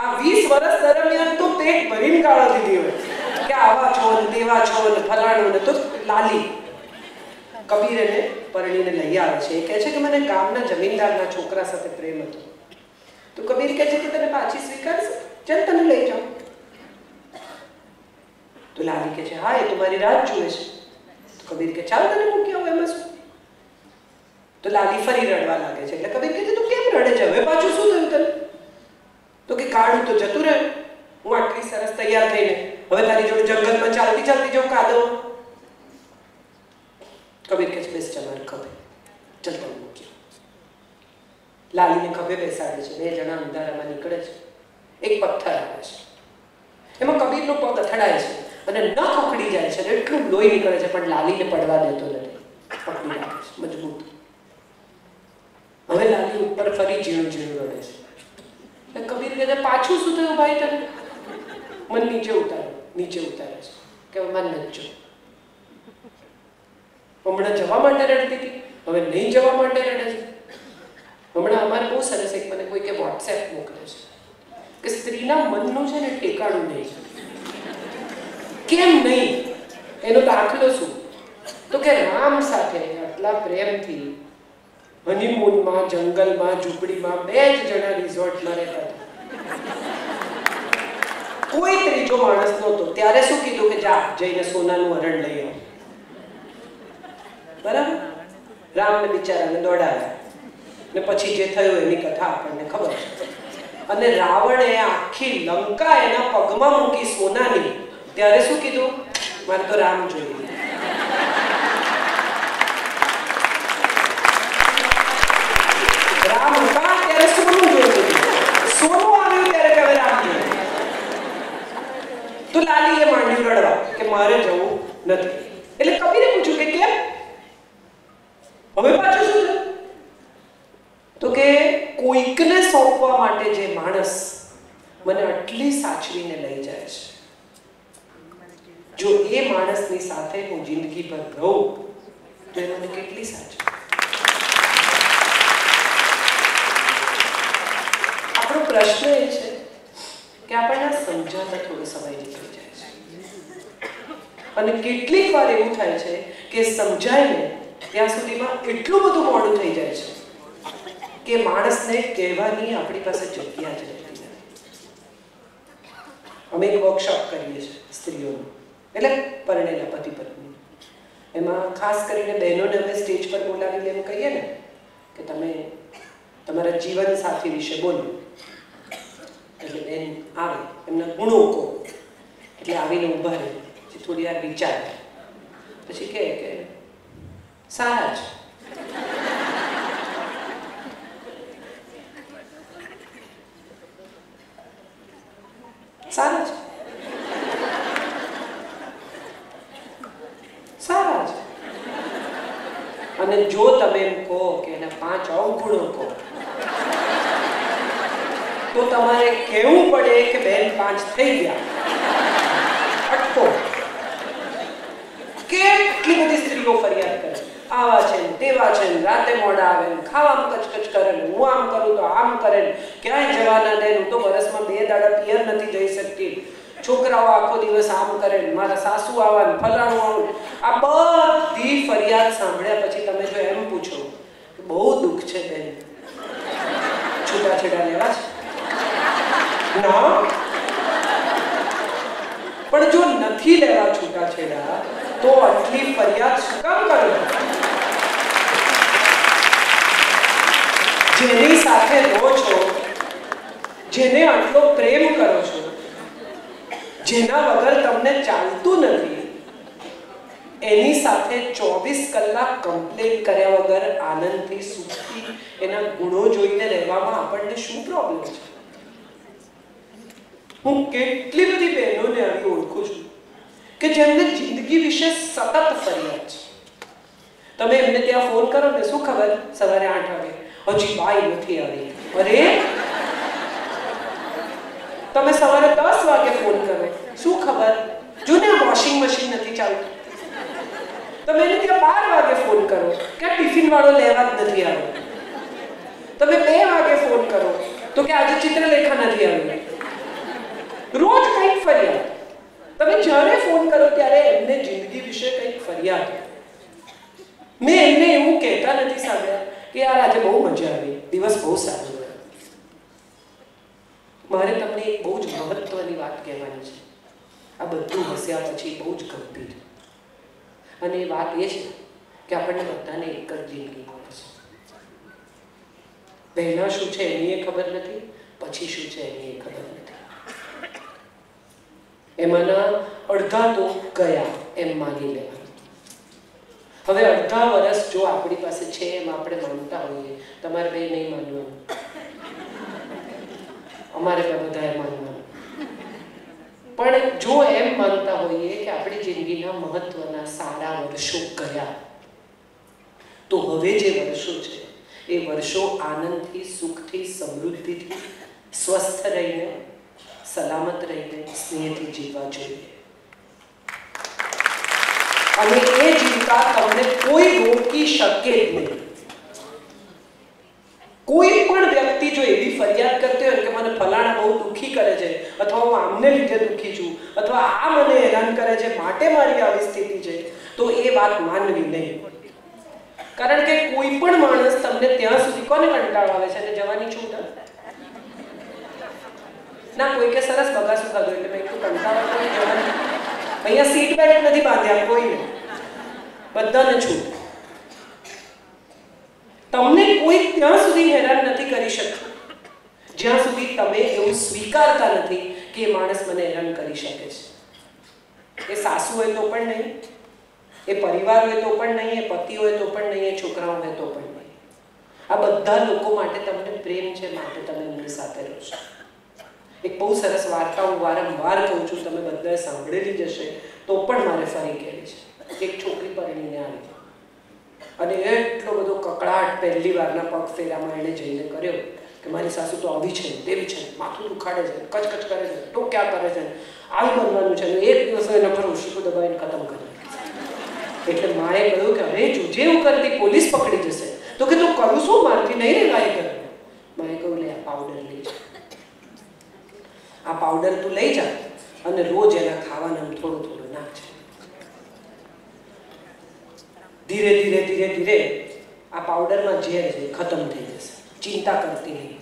આ 20 વર્ષ દરમિયાન તો પેટ ભરીને ગાળો દીધી હોય કે આવા છો ને તેવા છો ને ફલાણું ને. તો લાલી કબીર એને પરણીને લઈ આવે છે. એ કહે છે કે મને ગામના જમીનદારના છોકરા સાથે પ્રેમ હતો. તો કબીર કહે છે કે તને પાછી સ્વીકારશે, ચાલ તને લઈ જાઉં. તો લાલી કહે છે હા, એ તમારી રાત જુએ છે. તો કબીર કહે ચાલ તને મૂકી આવું, એમાં શું. તો લાલી ફરી રડવા લાગે છે. એટલે કબીર કહે છે તું કેમ રડે છે, હવે પાછું શું થયું તને? તો કે કાળું તો જતું રહ્યું, હું આટલી સરસ તૈયાર થઈને હવે તારી જોડે જંગલમાં ચાલતી ચાલતી જાઉં કાદવ. કબીર કહે છે બેસ ચાલ ખભે, ચાલ તને મૂક્યો. લાલીને ખભે બેસાડે છે. 2 જણા અંધારામાં નીકળે છે. એક પથ્થર આવે છે, એમાં કબીરનો પગ અથડાય છે અને નખ ઉખડી જાય છે. એટલું લોહી નીકળે છે, પણ લાલીને પડવા દેતો નથી, પકડી રાખે છે મજબૂત. હવે લાલી ઉપર ફરી ઝીણું ઝીણું રડે છે. કબીર કહે પાછું શું થયું ભાઈ તને? મન નીચે ઉતારો. નીચે ઉતારે છે કે મન નચો. હમણાં જવા માટે રડતી હતી, હવે નહીં જવા માટે રડે છે. હમણાં અમારે બહુ સરસ એક મને કોઈ કે વોટ્સએપ મોકલે છે કે સ્ત્રીના મનનું છે ને ઠેકાણું નહીં. કેમ નહીં? એનો દાખલો શું? તો કે રામ સાથે આટલા પ્રેમથી હનીમૂનમાં, જંગલમાં, ઝૂંપડીમાં 2 જ જણા રિઝોર્ટમાં રહેતા હતા. કોઈ ત્રીજો માણસ નહોતો. ત્યારે શું કીધું કે જા જઈને સોનાનું હરણ લઈ આવ. બરાબર? રામને બિચારાને દોડાવ્યા ને પછી જે થયું એની કથા આપણને ખબર છે. અને રાવણે આખી લંકા એના પગમાં મૂકી સોનાની. ત્યારે શું કીધું? મારે તો રામ જોઈએ. રામ હતા ત્યારે સોનું જોયું, સોનું આવ્યું ત્યારે કે રામ જોયું. તો લાલીએ માંડ્યું રડવા કે મારે જવું નથી. એટલે કબીરે પૂછ્યું કે કેમ? હવે પાછું શું છે? તો કે કોઈકને સોંપવા માટે જે માણસ મને આટલી સાચવીને લઈ જાય છે, જો એ માણસની સાથે હું જિંદગીભર રહું તો એ મને કેટલી સાચવે. આપણો પ્રશ્ન એ છે કે આપણને સમજાતા થોડો સમય નીકળી જાય છે. અને કેટલીક વાર એવું થાય છે કે સમજાય ને ત્યાં સુધીમાં એટલું બધું મોડું થઈ જાય છે કે માણસને કહેવાની આપણી પાસે જગ્યા જ રહેતી નથી. અમે એક વર્કશોપ કરીએ છીએ સ્ત્રીઓનું, એટલે પરણેલા પતિ પત્ની. એમાં ખાસ કરીને બહેનોને અમે સ્ટેજ પર બોલાવીને એમ કહીએ ને કે તમે તમારા જીવન સાથી વિશે બોલો. એટલે બેન આવે, એમના ગુણો કહો. એટલે આવીને ઊભા રહે, પછી થોડી વાર વિચારે, પછી કહે કે સારા છે. સારા છે, સારા છે. અને જો તમે એમ કહો કે એના 5 અવગુણો કહો, તો તમારે કહેવું પડે કે બેન 5 થઈ ગયા. અટકો. કેટલી બધી સ્ત્રીઓ ફરિયાદ કરે, આવા છે ને તેવા છે ને, રાતે મોડા આવે ને, ખાવામાં કચકચ કરે ને, હું આમ કરું તો આમ કરે ને, ક્યાંય જવાના દે, હું તો વર્ષમાં 2 દાડા પિયર નથી જઈ શકતી, છોકરાઓ આખો દિવસ આમ કરે ને, મારા સાસુ આવા ને, ફલાણું આવું. આ બધી ફરિયાદ સાંભળ્યા પછી તમે જો એમ પૂછો કે બહુ દુઃખ છે બેન, છૂટાછેડા લેવા છે ના? પણ જો નથી લેવા છૂટાછેડા તો આટલી ફરિયાદ શું કામ કરો? જેની સાથે રહો છો, જેને આટલો પ્રેમ કરો છો, જેના વગર તમને ચાલતું નથી, એની સાથે 24 કલાક કમ્પ્લેન કર્યા વગર આનંદથી સુખથી એના ગુણો જોઈને રહેવામાં આપણને શું પ્રોબ્લેમ છે? હું કેટલી બધી બહેનોને આવી ઓળખું છું કે જેમને જિંદગી વિશે સતત ફરિયાદ છે. તમે એમને ત્યાં ફોન કરો ને, શું ખબર સવારે 8 વાગે, હજી બાઈ નથી આવી. અરે તમે સવારે 10 વાગે ફોન કરો, શું ખબર જો ને વોશિંગ મશીન નથી ચાલતું. તમે એને ત્યાં 12 વાગે ફોન કરો કે ટિફિન વાળો લેવા જ નથી આવ્યો. તમે 2 વાગે ફોન કરો તો કે આજે ચિત્રલેખા નથી આવી. રોજ કંઈક ફરિયાદ. તમે જ્યારે ફોન કરો ત્યારે એમને જિંદગી વિશે કંઈક ફરિયાદ. મેં એમને એવું કહેતા નથી સાંભળ્યા કે યાર આજે બહુ મજા આવી, દિવસ બહુ સારો ગયો. મારે તમને એક બહુ જ મહત્વની વાત કહેવાની છે. આ બધું હસ્યા પછી બહુ જ ગંભીર, અને એ વાત એ છે કે આપણને બધાને એક જ જિંદગી મળે છે. પહેલા શું છે એની એ ખબર નથી, પછી શું છે એની એ ખબર નથી. એમાંના અડધા તો ગયા એમ માની લેવા. હવે અડધા વર્ષ જો આપણી પાસે છે એમ આપણે માનતા હોઈએ, તમારે બે નહીં માનવાનું, અમારે બધાએ માનવાનું. પણ જો એમ માનતા હોઈએ કે આપણી જિંદગીના મહત્વના સારા વર્ષો ગયા, તો હવે જે વર્ષો છે એ વર્ષો આનંદથી, સુખથી, સમૃદ્ધિથી, સ્વસ્થ રહીને, સલામત રહીને, સ્નેહથી જીવવા જોઈએ. અને એ જીવતા તમને કોઈ રોકી શકે જ નહીં. કોઈ પણ વ્યક્તિ જો એવી ફરિયાદ કરતી હોય કે મને ફલાણા બહુ દુઃખી કરે છે, અથવા હું આમને લીધે દુઃખી છું, અથવા આ મને હેરાન કરે છે માટે મારી આવી સ્થિતિ છે, તો એ વાત માનવી નહીં. કારણ કે કોઈ પણ માણસ તમને ત્યાં સુધી, કોને કંટાળો આવે છે અને જવાની છૂટ ના, કોઈ કે સરસ બગાસું ખાધું એટલે મેં કંટાળો કોઈ જવાની, અહીંયા સીટ બેલ્ટ નથી બાંધ્યા કોઈને, બધાને છૂટ. તમને કોઈ ત્યાં સુધી હેરાન નથી કરી શકતું જ્યાં સુધી તમે એવું સ્વીકારતા નથી કે એ માણસ મને હેરાન કરી શકે છે. એ સાસુ હોય તો પણ નહીં, એ પરિવાર હોય તો પણ નહીં, એ પતિ હોય તો પણ નહીં, એ છોકરાઓ હોય તો પણ નહીં. આ બધા લોકો માટે તમને પ્રેમ છે, માટે તમે એમની સાથે રહો છો. એક બહુ સરસ વાર્તા હું વારંવાર કહું છું, તમે બધાએ સાંભળેલી જ હશે, તો પણ મારે ફરી કહેવી છે. એક છોકરી પરણીને આવી અને એટલો બધો કકડાટ પહેલી વારના પગ ફેરામાં એણે જઈને કર્યો કે મારી સાસુ તો આવી છે, તેવી છે, માથું દુખાડે છે, કચકચ કરે છે, ટોક્યા કરે છે, આવી બનવાનું છે. અને એક દિવસ એને ફરું શીખું દબાવીને ખતમ કરી. એટલે માએ કહ્યું કે અરે જોજે એવું કરતી પોલીસ પકડી જશે. તો કે તું કરું શું, મારથી નહીં રહેવાય કરે. માએ કહ્યું લે આ પાવડર લઈ જા, આ પાવડર તું લઈ જા અને રોજ એના ખાવાના થોડું થોડું નાખજે. ધીરે ધીરે ધીરે ધીરે આ પાવડરમાં ઝેર છે ખતમ થઈ જશે, ચિંતા કરતી નહીં.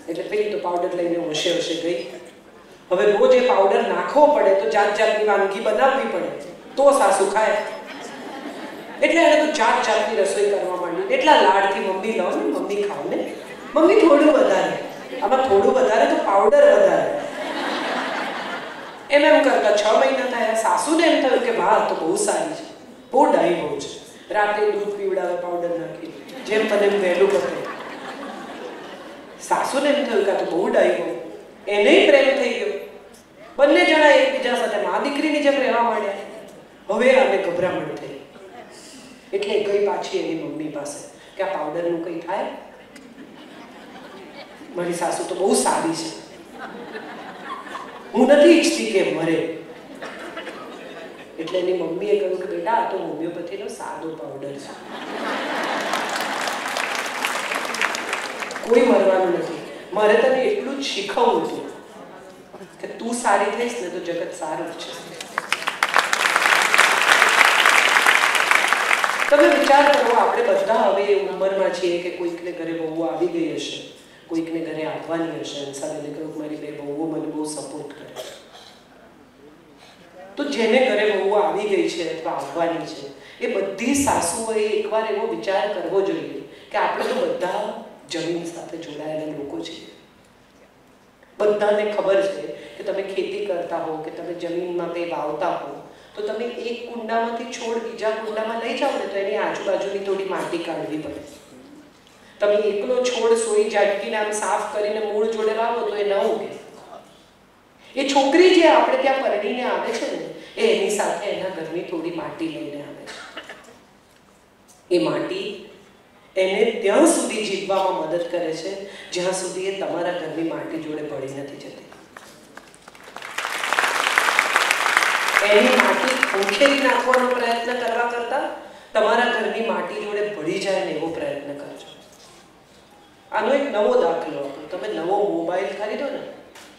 એટલે પેલી તો પાવડર લઈને હોશે હોશે ગઈ. હવે રોજ એ પાવડર નાખવો પડે તો જાત જાતની વાનગી બનાવવી પડે તો સાસુ ખાય. એટલે એને તો જાત જાતની રસોઈ કરવા માંડી. એટલા લાડથી મમ્મી લો ને, મમ્મી ખાવ ને, મમ્મી થોડું વધારે, આમાં થોડું વધારે તો પાવડર વધારે. એમ કરતા 6 મહિના થયા. સાસુને એમ થયું કે વાહ તો બહુ સારી છે, બહુ ડાઈ બહુ છે. રાતે દૂધ પીવડાવે પાવડર નાખી, જેમ તને એમ વહેલું પકડે. સાસુને એમ થયું કે આ તો બહુ ડાઈ બહુ. એને પ્રેમ થઈ ગયો. બંને જણા એકબીજા સાથે મા દીકરીની જેમ રહેવા માંડ્યા. હવે આને ગભરામણ થઈ એટલે ગઈ પાછી એની મમ્મી પાસે કે આ પાવડરનું કંઈ થાય? મારી સાસુ તો બહુ સારી છે, હું નથી ઈચ્છતી કે મરે. એટલે એની મમ્મીએ કહ્યું કે બેટા આ તો હોમિયોપેથીનો સાદો પાવડર છે, કોઈ મરવાનું નથી. મારે તને એટલું જ શીખવવું હતું કે તું સારી થઈશ ને તો જગત સારું જ છે. તમે વિચાર કરો, આપણે બધા હવે એ ઉંમરમાં છીએ કે કોઈકને ઘરે બહુ આવી ગઈ હશે, કોઈકને ઘરે આવવાની હશે. અંસાબેને કહ્યું મારી બે બહુઓ મને બહુ સપોર્ટ કરે. તો જેને ઘરે બહુ આવી ગઈ છે અથવા આવવાની છે, એ બધી સાસુઓએ એકવાર એવો વિચાર કરવો જોઈએ કે આપણે તો બધા જમીન સાથે જોડાયેલા લોકો છીએ. બધાને ખબર છે કે તમે ખેતી કરતા હો કે તમે જમીનમાં કંઈ વાવતા હો તો તમે એક કુંડામાંથી છોડ બીજા કુંડામાં લઈ જાઓ ને તો એની આજુબાજુની થોડી માટી કાઢવી પડે. તમે એકલો છોડ સોઈ ઝાટકીને આમ સાફ કરીને મૂળ જોડે વાવો તો એ ન ઉગે. એ છોકરી જે આપણે ત્યાં પરણીને આવે છે ને એ એની સાથે એના ઘરની થોડી માટી લઈને આવે છે. એ માટી એને ત્યાં સુધી જીવવામાં મદદ કરે છે જ્યાં સુધી એ તમારા ઘરની માટી જોડે ભળી નથી જતી. એની માટી ઉખેરી નાખવાનો પ્રયત્ન કરવા કરતા તમારા ઘરની માટી જોડે ભળી જાય ને એવો પ્રયત્ન કરજો. આનો એક નવો દાખલો હતો. તમે નવો મોબાઈલ ખરીદો ને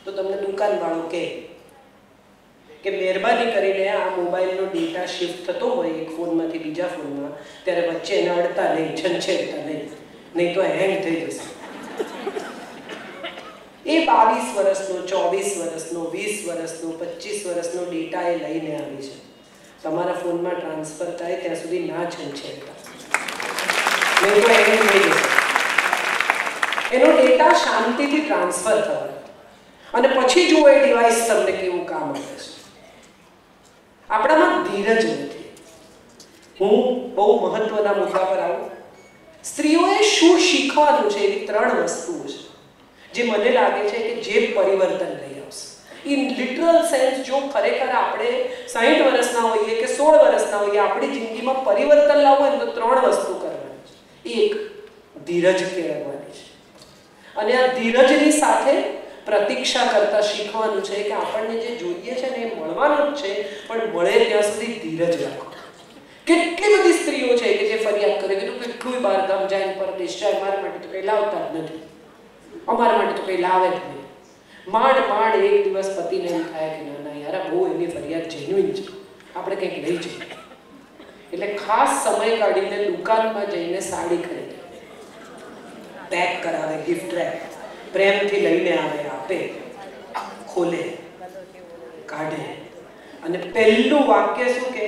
તો તમને દુકાનવાળો કહે કે મહેરબાની કરીને આ મોબાઈલનો ડેટા શિફ્ટ થતો હોય એક ફોનમાંથી બીજા ફોનમાં ત્યારે વચ્ચે એને અડતા નહીં, છંછેડતા નહીં તો હેંગ થઈ જશે. એ 22 વર્ષનો, 24 વર્ષનો, 20 વર્ષનો, 25 વર્ષનો ડેટા એ લઈને આવી છે. તમારા ફોનમાં ટ્રાન્સફર થાય ત્યાં સુધી ના છંછેડતા, નહીં તો હેંગ થઈ જશે. એનો ડેટા શાંતિથી ટ્રાન્સફર થવાનો અને પછી જુઓ એ ડિવાઇસ તમને કેવું કામ આપે છે. આપણામાં ધીરજ નથી. હું બહુ મહત્વના મુદ્દા પર આવું. સ્ત્રીઓએ શું શીખવાનું છે એવી 3 વસ્તુઓ છે જે મને લાગે છે કે જે પરિવર્તન લઈ આવશે. ઇન લિટરલ સેન્સ જો ખરેખર આપણે 60 વર્ષના હોઈએ કે 16 વર્ષના હોઈએ આપણી જિંદગીમાં પરિવર્તન લાવવું હોય તો 3 વસ્તુ કરવાની છે. એક, ધીરજ કેળવવાની છે અને આ ધીરજની સાથે પ્રતીક્ષા કરતા શીખવાનું છે કે આપણને જે જોઈએ છે ને એ મળવાનું જ છે, પણ મળે ત્યાં સુધી ધીરજ રાખો. કેટલી બધી સ્ત્રીઓ છે કે જે ફરિયાદ કરે કે તું કેટલું બહાર ગામ જાય, પરદેશ જાય, મારા માટે તો કંઈ લાવતા જ નથી, અમારા માટે તો કંઈ લાવે જ નહીં. માંડ એક દિવસ પતિને એમ થાય કે ના યાર બહુ એની ફરિયાદ જેન્યુઇન છે, આપણે કંઈક લઈ જઈએ. એટલે ખાસ સમય કાઢીને દુકાનમાં જઈને સાડી ખરીદે, પેક કરાવે, ગિફ્ટ રેપ, પ્રેમથી લઈને આવે, આપે, ખોલે, કાઢે અને પહેલું વાક્ય શું કે,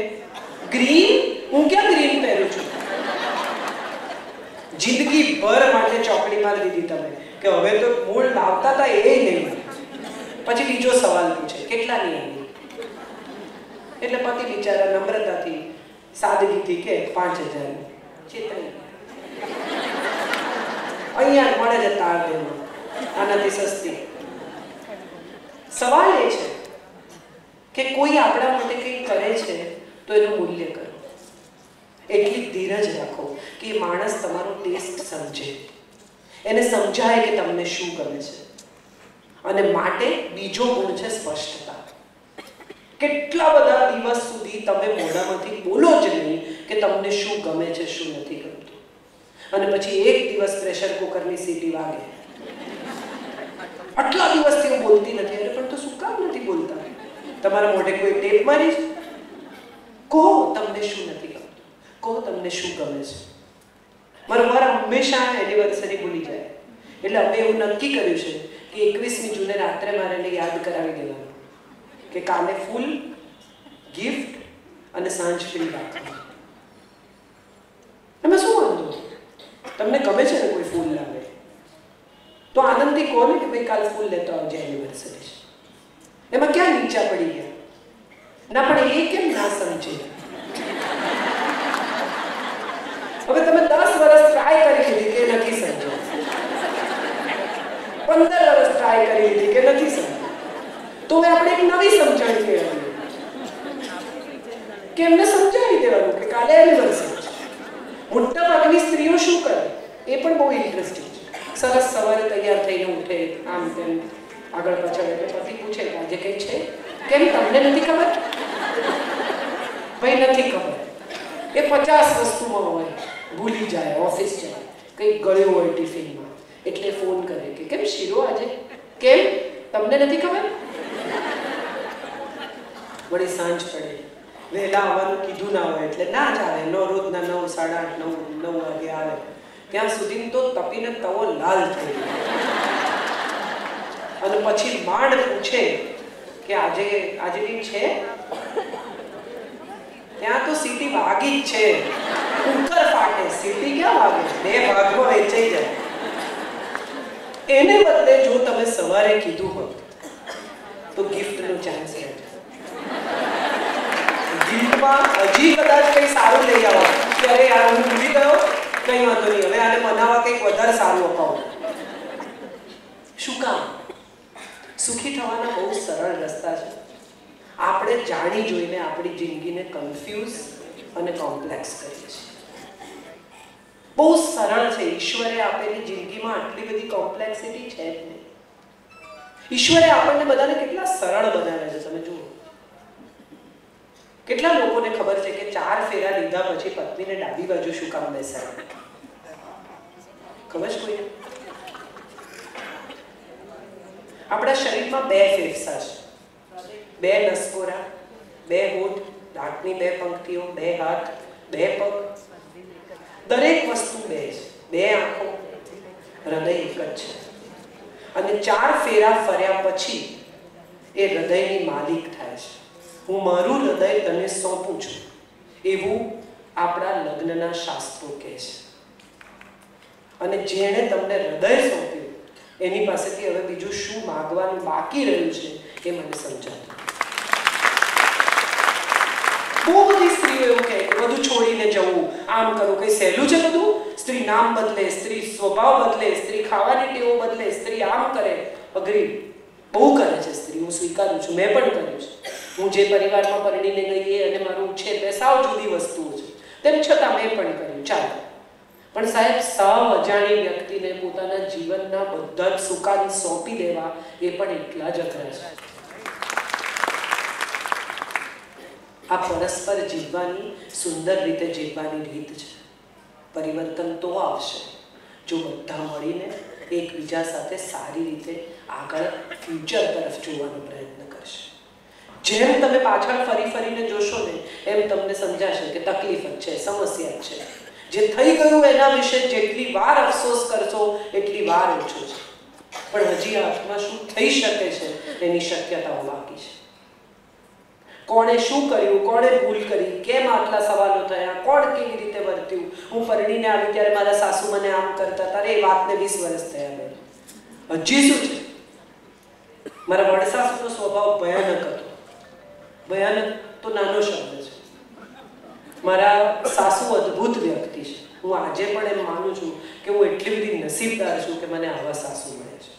ગ્રીન? હું ક્યાં ગ્રીન પહેરું છું? જિંદગી ભર માટે ચોકડી મારી દીધી તમે કે હવે તો મૂળ લાવતા હતા એ નહીં. પછી બીજો સવાલ પૂછે, કેટલાની આવી? એટલે પતિ બિચારા નમ્રતાથી સાદગીથી કે 5000. ચેતરી અહીંયા મળે છે તારદેવમાં, આનાથી સસ્તી. સવાલ એ છે કે કોઈ આપણા માટે કંઈ કરે છે તો એનું મૂલ્ય કરો. એટલી ધીરજ રાખો કે એ માણસ તમારો ટેસ્ટ સમજે, એને સમજાય કે તમને શું ગમે છે. અને માટે બીજો ગુણ છે સ્પષ્ટતા. કેટલા બધા દિવસ સુધી તમે મોઢામાંથી બોલો જ નહીં કે તમને શું ગમે છે, શું નથી ગમતું, અને પછી એક દિવસ પ્રેશર કુકરની સીટી વાગે. આટલા દિવસથી હું બોલતી નથી. અરે પણ તો શું કામ નથી બોલતા? તમારા મોઢે કોઈ ટેપ મારી છે? કહો તમને શું નથી ગમતું, કહો તમને શું ગમે છે. મારો મારા હંમેશા એનિવર્સરી ભૂલી જાય એટલે અમે એવું નક્કી કર્યું છે કે 21મી જૂને રાત્રે મારે એને યાદ કરાવી દેવાનું કે કાલે ફૂલ, ગિફ્ટ અને સાંજ ફ્રી રાખવાનું. એમાં શું વાંધો? તમને ગમે છે ને કોઈ ફૂલ લાવે તો આનંદથી કહો ને કે ભાઈ કાલ ફૂલ લેતો આવજે, એનિવર્સરી છે. એમાં ક્યાં નીચા પડી ગયા? ના પણ એ કેમ ના સમજે? હવે તમે 10 વર્ષ ટ્રાય કરી લીધી કે નથી સમજો, 15 વર્ષ ટ્રાય કરી લીધી કે નથી સમજો, તો હવે આપણે એક નવી સમજણ કહેવાની કે એમને સમજાવી દેવાનું કે કાલે એનિવર્સરી છે. મોટા ભાગની સ્ત્રીઓ શું કરે એ પણ બહુ ઇન્ટરેસ્ટિંગ છે. સરસ સવારે તૈયાર થઈને ઉઠે, આમ તેમ આગળ પાછળ, એટલે પતિ પૂછે કે આજે કંઈ છે? કેમ તમને નથી ખબર? ભાઈ નથી ખબર. એ 50 વસ્તુમાં હોય, ભૂલી જાય, ઓફિસ જાય, કંઈક ગળ્યું હોય ટિફિનમાં, એટલે ફોન કરે કે કેમ શીરો આજે? કેમ તમને નથી ખબર? વળી સાંજ પડે, વહેલા આવવાનું કીધું ના હોય એટલે ના જ આવે. રોજના 9, 8:30, 9 વાગે આવે. ત્યાં સુધી તો તપીને તવો લાલ થઈ ગયો અને પછી માંડ પૂછે કે આજે કંઈ છે? ત્યાં તો સીટી વાગી જ છે, કુકર ફાટે, સીટી ક્યાં વાગે? 2 ભાગમાં વેચાઈ જાય. એને બદલે જો તમે સવારે કીધું હોત તો ગિફ્ટનો ચાન્સ રહે. ગિફ્ટમાં હજી કદાચ કંઈ સારું લઈ આવો કે અરે યાર હું ભૂલી ગયો, કંઈ વાંધો નહીં, હવે આને બનાવવા કંઈક વધારે સારું અપાવો. શું કામ? સુખી થવાના બહુ સરળ રસ્તા છે. આપણે જાણી જોઈને આપણી જિંદગીને કન્ફ્યુઝ અને કોમ્પ્લેક્સ કરીએ છીએ. બહુ સરળ છે. ઈશ્વરે આપેલી જિંદગીમાં આટલી બધી કોમ્પ્લેક્સિટી છે જ નહીં. ઈશ્વરે આપણને બધાને કેટલા સરળ બનાવ્યા છે. તમે જુઓ, કેટલા લોકોને ખબર છે કે 4 ફેરા લીધા પછી પત્નીને ડાબી બાજુ શું કામ બેસાડે? ખબર છે કોઈને? આપણા શરીરમાં 2 ફેફસા છે, 2 નસકોરા, 2 હોઠ, દાંતની 2 પંક્તિઓ, 2 હાથ, 2 પગ, દરેક વસ્તુ 2 છે, 2 આંખો, હૃદય એક જ છે. અને 4 ફેરા ફર્યા પછી એ હૃદયની માલિક થાય છે. હું મારું હૃદય તને સોંપું છું, એવું આપણા લગ્નના શાસ્ત્રો કહે છે. અને જેણે તમને હૃદય સોંપ્યું એની પાસેથી હવે બીજું શું માંગવાનું બાકી રહ્યું છે એ મને સમજાતું. બહુ બધી સ્ત્રીઓ એવું કહે કે બધું છોડીને જવું, આમ કરવું. કઈ સહેલું છે બધું? સ્ત્રી નામ બદલે, સ્ત્રી સ્વભાવ બદલે, સ્ત્રી ખાવાની ટેવો બદલે, સ્ત્રી આમ કરે. અગ્રી, બહુ કરે છે સ્ત્રી, હું સ્વીકારું છું, મેં પણ કર્યું છે. હું જે પરિવારમાં પરણીને ગઈ અને મારું ઉછેર બે સાવ જુદી વસ્તુઓ છે, તેમ છતાં મેં પણ કર્યું. ચાલો, પણ સાહેબ, સાવ અજાણી વ્યક્તિને પોતાના જીવનના બધા જ સુકાન સોંપી દેવા એ પણ એટલા જ અઘરા છે. આ પરસ્પર જીવવાની, સુંદર રીતે જીવવાની રીત છે. પરિવર્તન તો આવશે જો બધા મળીને એકબીજા સાથે સારી રીતે આગળ ફ્યુચર તરફ જોવાનો પ્રયત્ન કરશે. જેમ તમે પાછળ ફરીને જોશો ને એમ તમને સમજાશે કે તકલીફ જ છે, સમસ્યા જ છે. જે થઈ ગયું એના વિશે જેટલી વાર અફસોસ કરશો એટલી વાર ઓછો છે. પણ હજી આત્મા શું થઈ શકે છે એની શક્યતાઓ બાકી છે. કોણે શું કર્યું, કોણે ભૂલ કરી, કેમ આટલા સવાલો થયા, કોણ કેવી રીતે વર્ત્યું. હું પરણીને આવી ત્યારે મારા સાસુ મને આમ કરતા હતા, એ વાતને 20 વર્ષ થયા બેન. હજી શું છે? મારા વડસાસુનો સ્વભાવ ભયાનક હતો. ભયાનક તો નાનો શબ્દ છે. મારા સાસુ અદ્ભુત વ્યક્તિ છે. હું આજે પણ એમ માનું છું કે હું એટલી બધી નસીબદાર છું કે મને આવા સાસુ મળે છે.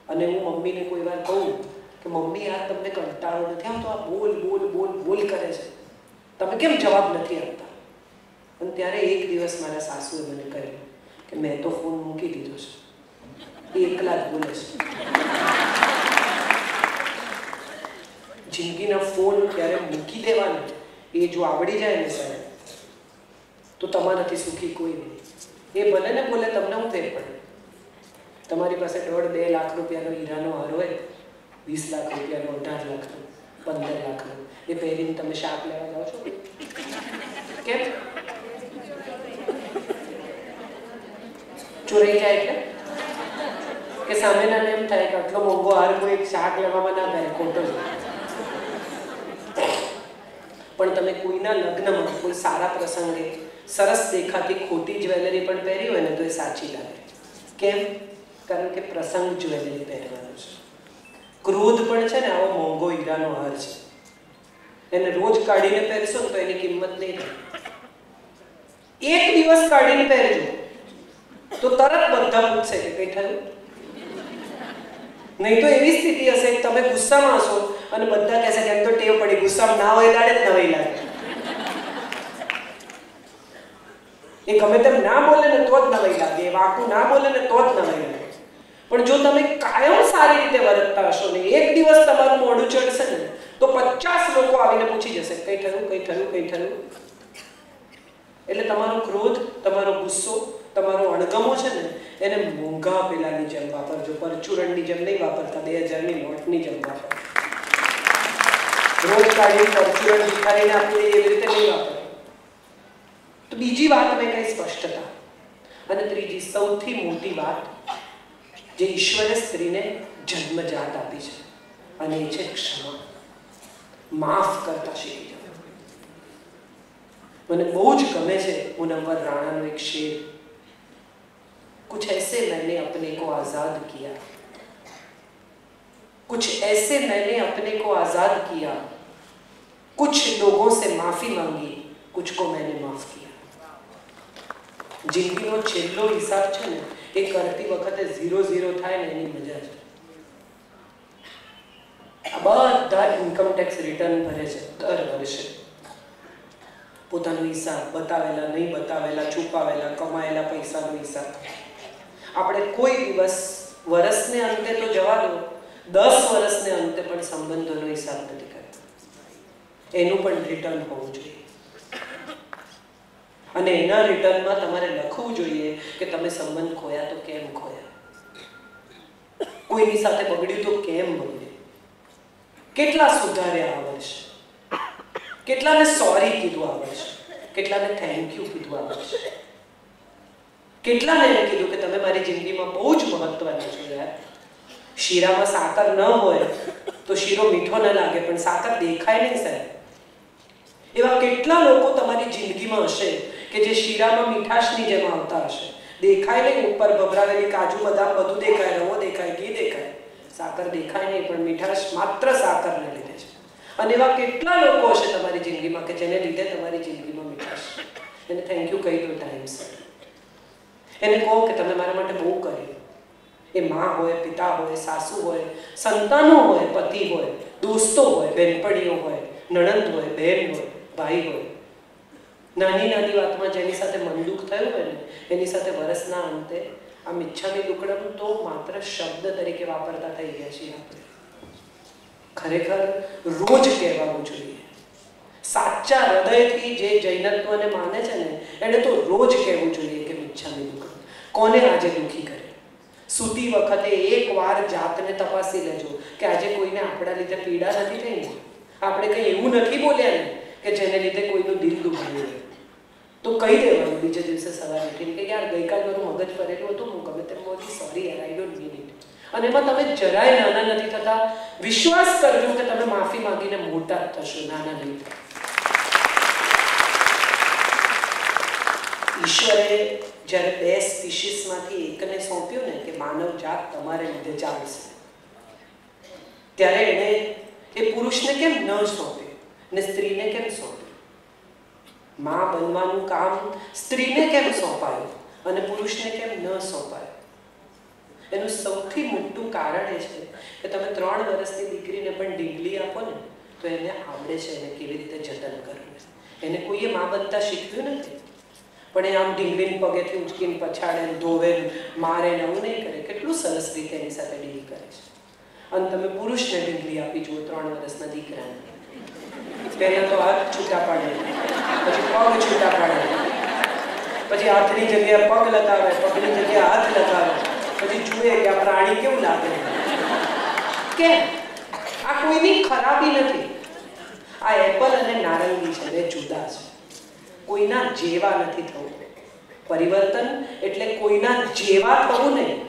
અને હું મમ્મીને કોઈ વાર કહું કે મમ્મી યાર તમને કંટાળો નથી આવતો, આ બોલ બોલ બોલ બોલ કરે છે, તમે કેમ જવાબ નથી આપતા? અને ત્યારે એક દિવસ મારા સાસુએ મને કહ્યું કે મેં તો ફોન મૂકી દીધો છે, એ એકલા જ બોલે છે. જિંદગીના ફોન ક્યારે મૂકી દેવાના એ જો આવડી જાય ને સાહેબ, તો તમારાથી સુખી કોઈ નહીં. એ ભલે ને બોલે, તમને હું ફેર પડે? તમારી પાસે 1.5-2 લાખ રૂપિયાનો હીરાનો હાર હોય, 20 લાખ રૂપિયાનો, 18 લાખનો, 15 લાખનો, એ પહેરીને તમે શાક લેવા જાઓ છો? કેમ? ચોરાઈ જાય એટલે કે સામેના એમ થાય કે આટલો મોંઘો હાર કોઈ શાક લેવામાં ના પહેરે, ખોટો છે. પણ તમે કોઈના લગ્નમાં, કોઈ સારા પ્રસંગે સરસ દેખાતી ખોટી જ્વેલરી પણ પહેરી હોય ને તો એ સાચી લાગે. કેમ? કારણ કે પ્રસંગ જ્વેલરી પહેરવાનો છે. ક્રોધ પણ છે ને આવો મોંઘો હીરાનો હાર છે. એને રોજ કાઢીને પહેરશો ને તો એની કિંમત નહીં રહે. એક દિવસ કાઢીને પહેરજો તો તરત બધા પૂછશે કે કઈ થયું. નહીં તો એવી સ્થિતિ હશે કે તમે ગુસ્સામાં હશો અને બધા કહેશે કે એમ તો ટેવ પડી, ગુસ્સામાં ના હોય લાડે જ નવાઈ લાગે. એ ગમે તેમ ના બોલે ને તો જ નવાઈ લાગે, એ વાકું ના બોલે ને તો જ નવાઈ લાગે. પણ જો તમે કાયમ સારી રીતે વર્તતા હશો ને એક દિવસ તમારું મોઢું ચડશે ને તો 50 લોકો આવીને પૂછી જશે કઈ થયું, કઈ થયું, કઈ થયું. એટલે તમારો ક્રોધ, તમારો ગુસ્સો, તમારો અણગમો છે ને એને મોંઘા પેલાની જેમ વાપરજો, પરચુરણની જેમ નહીં વાપરતા, 2000ની નોટની જેમ વાપરજો. રોજ કાઢી પરચુરણ ભિખારીને આપી એવી રીતે નહીં વાપરો. તો બીજી વાત મેં કઈ સ્પષ્ટતા. અને ત્રીજી સૌથી મોટી વાત જે ઈશ્વરે સ્ત્રીને જન્મજાત આપી છે અને એ છે ક્ષમા. માફ કરતા શીખી જાઓ. મને બહુ જ ગમે છે મુનવ્વર રાણાનો એક શેર. कुछ ऐसे मैंने अपने को आजाद किया, कुछ ऐसे मैंने अपने को आजाद किया, कुछ लोगों से माफी मांगी, कुछ को मैंने माफ किया। जिंदगीનો છેલ્લો હિસાબ છે ને એ કરતી વખતે 0-0 થાય ને એની મજા છે. આ બધા ઇન્કમ ટેક્સ રિટર્ન ભરે છે દર વર્ષે. પોતાનો હિસાબ, બતાવેલા નહીં બતાવેલા, છુપાવેલા, કમાયેલા પૈસાનો હિસાબ. આપણે કોઈ દિવસ વર્ષને અંતે તો જવા દો, 10 વર્ષને અંતે પણ સંબંધોનો હિસાબ નથી કર્યો. એનું પણ રિટર્ન હોવું જોઈએ. અને એના રિટર્નમાં તમારે લખવું જોઈએ કે તમે સંબંધ ખોયા તો કેમ ખોયા, કોઈની સાથે બગડ્યું તો કેમ બગડ્યું, કેટલા સુધાર્યા આ વર્ષે, કેટલાને સોરી કીધું આ વર્ષે, કેટલાને થેન્ક યુ કીધું આ વર્ષે, કેટલાને એમ કીધું કે તમે મારી જિંદગીમાં બહુ જ મહત્વના છો યાર. શીરામાં સાકર ન હોય તો શીરો મીઠો ન લાગે, પણ સાકર દેખાય નહીં સાહેબ. એવા કેટલા લોકો તમારી જિંદગીમાં હશે કે જે શીરામાં મીઠાશની જેમ આવતા હશે, દેખાય નહીં, ઉપર ભભરાવેલી કાજુ બદામ બધું દેખાય, રવો દેખાય, ઘી દેખાય, સાકર દેખાય નહીં, પણ મીઠાશ માત્ર સાકરને લીધે છે. અને એવા કેટલા લોકો હશે તમારી જિંદગીમાં કે જેને લીધે તમારી જિંદગીમાં મીઠાશ. એને થેન્ક યુ કહી દો ટાઈમસર. એને કહો કે તમે મારા માટે બહુ કર્યું. એ માં હોય, પિતા હોય, સાસુ હોય, સંતાનો હોય, પતિ હોય, દોસ્તો હોય, બહેનપણીઓ હોય, નણંદ હોય, બહેન હોય, ભાઈ હોય. નાની નાની વાતમાં જેની સાથે મન દુઃખ થયું હોય ને એની સાથે વર્ષના અંતે આ મિચ્છામી દુક્કડમ તો માત્ર શબ્દ તરીકે વાપરતા થઈ ગયા છીએ આપણે. ખરેખર રોજ કહેવાનું જોઈએ. સાચા હૃદયથી જે જૈનત્વને માને છે ને એને તો રોજ કહેવું જોઈએ કે મિચ્છામી દુક્કડમ. કોને આજે દુઃખી કરે? સૂતી વખતે એકવાર જાતને તપાસી લેજો કે આજે કોઈને આપણા લીધે પીડા નથી થઈ ને, આપણે કંઈ એવું નથી બોલ્યા ને કે જેને લીધે કોઈનું દિલ દુખાયું. તો કહી દેવાનું બીજે દિવસે સવારે ઉઠીને કે યાર ગઈકાલ મારું મગજ ફરેલું હતું, હું ગમે તેમ બોલી, સોરી યાર, આઈ ડોન્ટ મીન ઇટ. અને એમાં તમે જરાય નાના નથી થતા. વિશ્વાસ કરજો કે તમે માફી માંગીને મોટા થશો, નાના નહીં. ઈશ્વરે જ્યારે 2 સ્પીસીસમાંથી એકને સોંપ્યું ને કે માનવ જાત તમારે લીધે ચાલશે, ત્યારે એણે એ પુરુષને કેમ ન સોંપ્યું ને સ્ત્રીને કેમ સોંપ્યું? માં બનવાનું કામ સ્ત્રીને કેમ સોંપાયું અને પુરુષને કેમ ન સોંપાયું? એનું સૌથી મોટું કારણ એ છે કે તમે 3 વર્ષની દીકરીને પણ ડીંગલી આપો ને તો એને આવડે છે એને કેવી રીતે જતન કરવું. એને કોઈએ માં બનતા શીખવ્યું નથી, પણ એ આમ ડીંગલીને પગેથી ઉચકીને પછાડે, ધોવે, મારે ને આવું નહીં કરે. કેટલું સરસ રીતે એની સાથે ડીલ કરે છે. અને તમે પુરુષને ડીંગલી આપી જુઓ 3 વર્ષના દીકરાને, પહેલા તો હાથ છૂટા પાડે, પછી પગ છૂટા પાડે, પછી હાથની જગ્યાએ પગ લગાવે, પગની જગ્યાએ હાથ લગાવે, પછી જુએ કે આ પ્રાણી કેવું લાગે. કેમ? આ કોઈની ખરાબી નથી. આ એપલ અને નારંગી છે, બે જુદા છે. કોઈના જેવા નથી થવું. પરિવર્તન એટલે કોઈના જેવા થવું નહીં.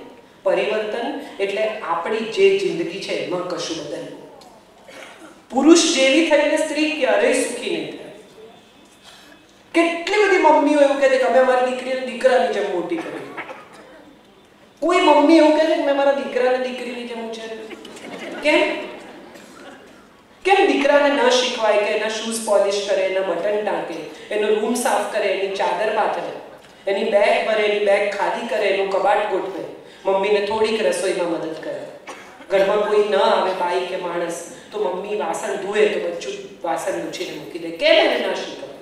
પરિવર્તન એટલે આપણી જે જિંદગી છે એમાં કશું બદલવું. પુરુષ જેવી થઈને સ્ત્રી ક્યારેય સુખી નહીં થાય. કેટલી બધી મમ્મીઓ એવું કહે છે કે અમે અમારી દીકરીને દીકરાની જેમ મોટી કરી. કોઈ મમ્મી એવું કહે છે કે મેં મારા દીકરાને દીકરીની જેમ ઉછેર્યું. કેમ? કેમ દીકરાને ન શીખવાય કે એના શૂઝ પોલિશ કરે, એના બટન ટાંકે, એનો રૂમ સાફ કરે, એની ચાદર પાથરે, એની બેગ ભરે, એની બેગ ખાલી કરે, એનું કબાટ ગોઠવે, મમ્મીને થોડીક રસોઈમાં મદદ કરે. ઘરમાં કોઈ ન આવે બાઈ કે માણસ તો મમ્મી વાસણ ધોએ તો બચ્ચું વાસણ લૂછીને મૂકી દે. કેમ એને ના શીખવાય?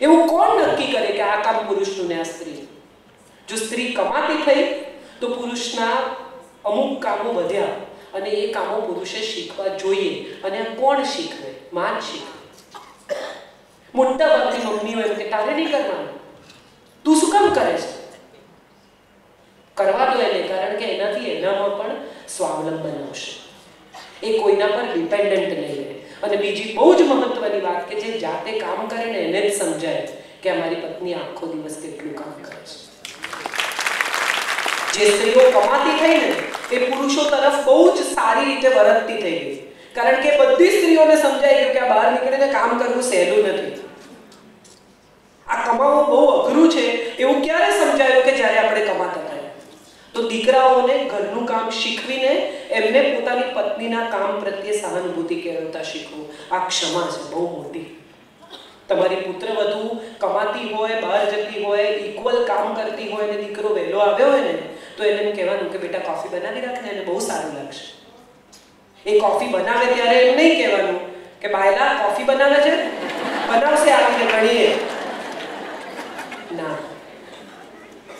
એવું કોણ નક્કી કરે કે આ કામ પુરુષનું ને આ સ્ત્રી? જો સ્ત્રી કમાતી થઈ તો પુરુષના અમુક કામો વધ્યા અને એ કામો પુરુષે શીખવા જોઈએ. અને કોણ શીખવે? માં જ શીખવે. મોટા ભાગની મમ્મીઓ એમ કે તારે નહીં કરવાનું, તું શું કામ કરે છે? કરવા દો એને, કારણ કે એનાથી એનામાં પણ સ્વાવલંબન આવશે. એ કોઈના પર ડિપેન્ડન્ટ નહીં રહે. અને બીજી બહુ જ મહત્વની વાત કે જે જાતે કામ કરે ને એને જ સમજાય કે અમારી પત્ની આખો દિવસ કેટલું કામ કરે છે. જે સ્ત્રીઓ કમાતી થઈ ને એ પુરુષો તરફ બહુ જ સારી રીતે વર્તતી થઈ ગઈ, કારણ કે બધી સ્ત્રીઓને સમજાઈ ગયું કે આ બહાર નીકળીને કામ કરવું સહેલું નથી. આ કમાવું બહુ અઘરું છે એવું ક્યારે સમજાયું કે જ્યારે આપણે કમાતા થયા. તો દીકરાઓને ઘરનું કામ શીખવીને એમને પોતાની પત્નીના કામ પ્રત્યે સહાનુભૂતિ કેળવતા શીખવું. આ ક્ષમા છે બહુ મોટી. તમારી પુત્રવધુ કમાતી હોય, બહાર જતી હોય, ઇક્વલ કામ કરતી હોય અને દીકરો વહેલો આવ્યો હોય ને તો એને એમ કહેવાનું કે બેટા કોફી બનાવી રાખને, એને બહુ સારું લાગશે. એ કોફી બનાવે ત્યારે એમ નહીં કહેવાનું કે બાયલા કોફી બનાવે છે, બનાવશે આવીને ગણીએ. ના,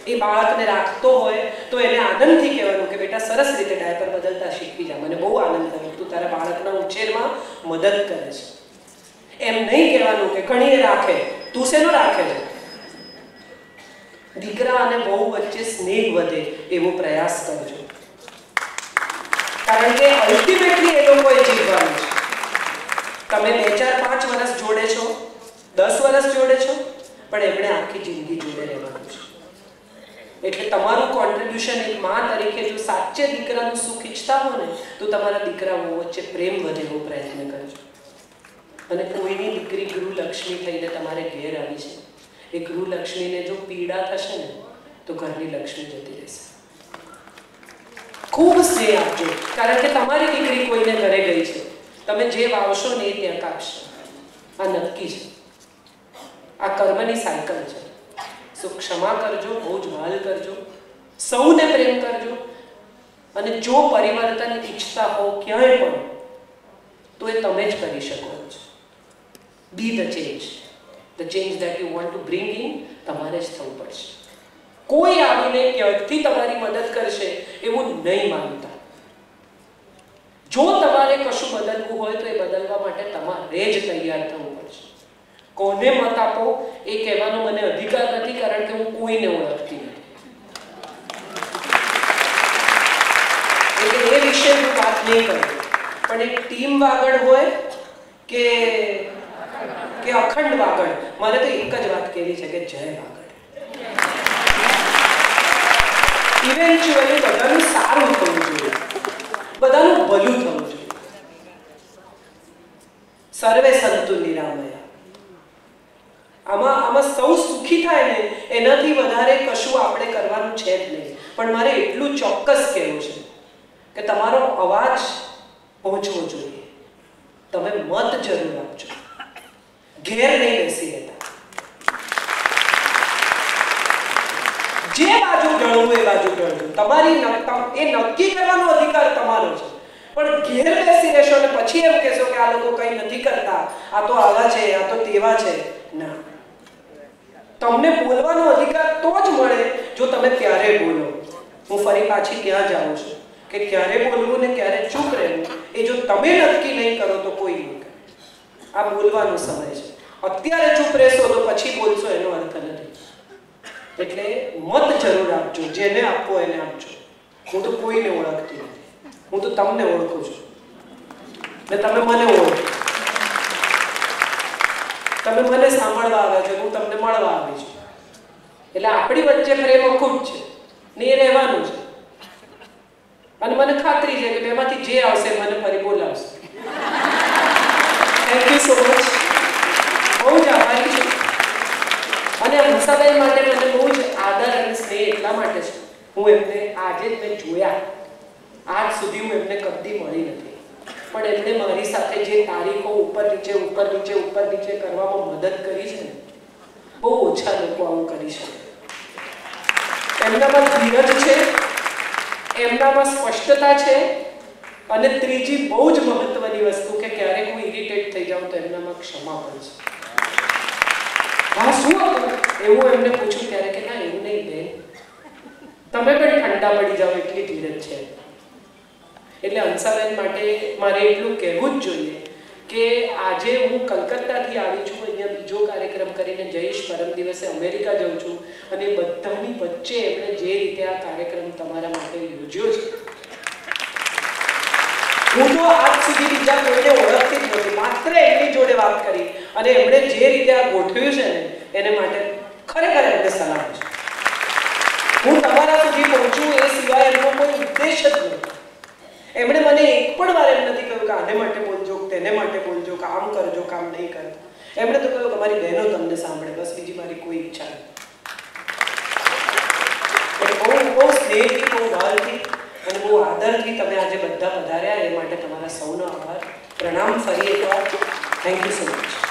એ બાળકને રાખતો હોય તો એને આનંદથી કહેવાનું કે બેટા સરસ રીતે ડાયપર બદલતા શીખવી જા, મને બહુ આનંદ થયો, તું તારા બાળકના ઉછેરમાં મદદ કરે છે. એમ નહીં કહેવાનું કે ઘણીએ રાખે, તું શેનો રાખે છે. દીકરા અને બહુ વચ્ચે સ્નેહ વધે એવો પ્રયાસ કરજો, કારણ કે અલ્ટિમેટલી એ લોકોએ જીવવાનું છે. તમે 2, 4, 5 વર્ષ જોડે છો, 10 વર્ષ જોડે છો, પણ એમણે આખી જિંદગી જોડે રહેવાનું છે. એટલે તમારું કોન્ટ્રીબ્યુશન એક માં તરીકે જો સાચે દીકરાનું સુખ ઈચ્છતા હો ને તો તમારા દીકરાઓ વચ્ચે પ્રેમ વધે એવો પ્રયત્ન કરજો. અને કોઈની દીકરી ગૃહલક્ષ્મી થઈને તમારે ઘેર આવી છે, એ ગૃહલક્ષ્મીને જો પીડા થશે ને તો ઘરની લક્ષ્મી જતી રહેશે. ખૂબ સ્નેહ આપજો, કારણ કે તમારી દીકરી કોઈને ઘરે ગઈ છે. તમે જે વાવશો ને એ ત્યાં કાપશો, આ નક્કી છે. આ કર્મની સાયકલ છે. સો ક્ષમા કરજો, બહુ જ વાલ કરજો, સૌને પ્રેમ કરજો. અને જો પરિવર્તન ઈચ્છતા હો ક્યાંય પણ તો એ તમે જ કરી શકો છો. બી the change that you want to bring in, તમારે જ થવું પડશે. કોઈ આવીને ક્યાંથી તમારી મદદ કરશે એવું નહીં માનતા. જો તમારે કશું બદલવું હોય તો એ બદલવા માટે તમારે જ તૈયાર થવું પડશે. કોને મત આપો એ કહેવાનો મને અધિકાર નથી, કારણ કે હું કોઈને ઓળખતી નથી. એટલે એ વિશે હું વાત નહીં કરું. પણ એક ટીમ વાગડ હોય કે અખંડ વાગડ, મારે તો એક જ વાત કહેવી છે કે જય વાગડ. ઇવેન્ચ્યુઅલી બધાનું સારું થવું જોઈએ, બધાનું ભલું થવું જોઈએ. સર્વે સંતુ નિરામયા. આમાં સૌ સુખી થાય ને એનાથી વધારે કશું આપણે કરવાનું છે જ નહીં. પણ મારે એટલું ચોક્કસ કહેવું છે કે તમારો અવાજ પહોંચવો જોઈએ. તમે મત જરૂર આપજો, ઘેર નહીં બેસી રહેતા. જે બાજુ ઢળવું એ બાજુ ઢળજો. તમારી એ નક્કી કરવાનો અધિકાર તમારો છે. પણ ઘેર બેસી રહેશો અને પછી એમ કહેશો કે આ લોકો કંઈ નથી કરતા, આ તો આવા છે, આ તો તેવા છે. ના, તમને બોલવાનો અધિકાર તો જ મળે જો તમે ત્યારે બોલો. હું ફરી પાછી ત્યાં જાઉં છું કે ક્યારે બોલવું ને ક્યારે ચૂપ રહેવું એ જો તમે નક્કી નહીં કરો તો કોઈ નહીં કરે. આ બોલવાનો સમય છે. અત્યારે ચૂપ રહેશો તો પછી બોલશો એનો અર્થ નથી. એટલે મત જરૂર આપજો, જેને આપવો એને આપજો. હું તો કોઈને ઓળખતી નથી, હું તો તમને ઓળખું છું ને તમે મને ઓળખો. તમે મને સાંભળવા આવ્યા છો, હું તમને મળવા આવી છું. એટલે આપણી વચ્ચે પ્રેમ અખૂટ છે ને એ રહેવાનું છે. અને મને ખાતરી છે કે બેમાંથી જે આવશે મને ફરી બોલાવશે. Thank you so much. બહુ જ આભારી છું. અને હંસાબેન માટે મને બહુ જ આદર અને સ્નેહ એટલા માટે છે, હું એમને આજે જ મેં જોયા, આજ સુધી હું એમને કદી મળી નથી. પણ એમણે મારી સાથે જે તારીખો ઉપર નીચે કરવામાં મદદ કરી છે ને, બહુ ઓછા લોકો આવું કરી શકે. એમનામાં ધીરજ છે, એમનામાં સ્પષ્ટતા છે, અને ત્રીજી બહુ જ મહત્વની વસ્તુ કે ક્યારેક હું ઇરિટેટ થઈ જાઉં તો એમનામાં ક્ષમા પણ છે. હા શું હતું એવું એમને પૂછું ત્યારે કે ના એવું નહીં બેન, તમે પણ ઠંડા પડી જાઓ એટલી ધીરજ છે. એટલે હંસાબેન માટે મારે એટલું કહેવું જ જોઈએ કે આજે હું કલકત્તાથી આવી છું, અહીંયા બીજો કાર્યક્રમ કરીને જઈશ, પરમ દિવસે અમેરિકા જાઉં છું. અને બધાની વચ્ચે એમણે જે રીતે આ કાર્યક્રમ તમારા માટે યોજ્યો છે, હું તો આજ સુધી બીજા કોઈને ઓળખતી જ નથી, માત્ર એમની જોડે વાત કરી અને એમણે જે રીતે આ ગોઠવ્યું છે ને એને માટે ખરેખર એમને સલામ છે. હું તમારા સુધી પહોંચું એ સિવાય એમનો કોઈ ઉદ્દેશ જ નથી. એમણે મને એક પણ વાર એમ નથી કહ્યું કે આને માટે બોલજો, તેને માટે બોલજો, કામ કરજો, કામ નહીં કરતા. એમણે તો કહ્યું કે મારી બહેનો તમને સાંભળે, બસ બીજી મારી કોઈ ઈચ્છા નથી. બહુ સ્નેહથી, બહુ અંદરથી તમે આજે બધા પધાર્યા એ માટે તમારા સૌનો આભાર. પ્રણામ ફરી એકવાર. Thank you so much.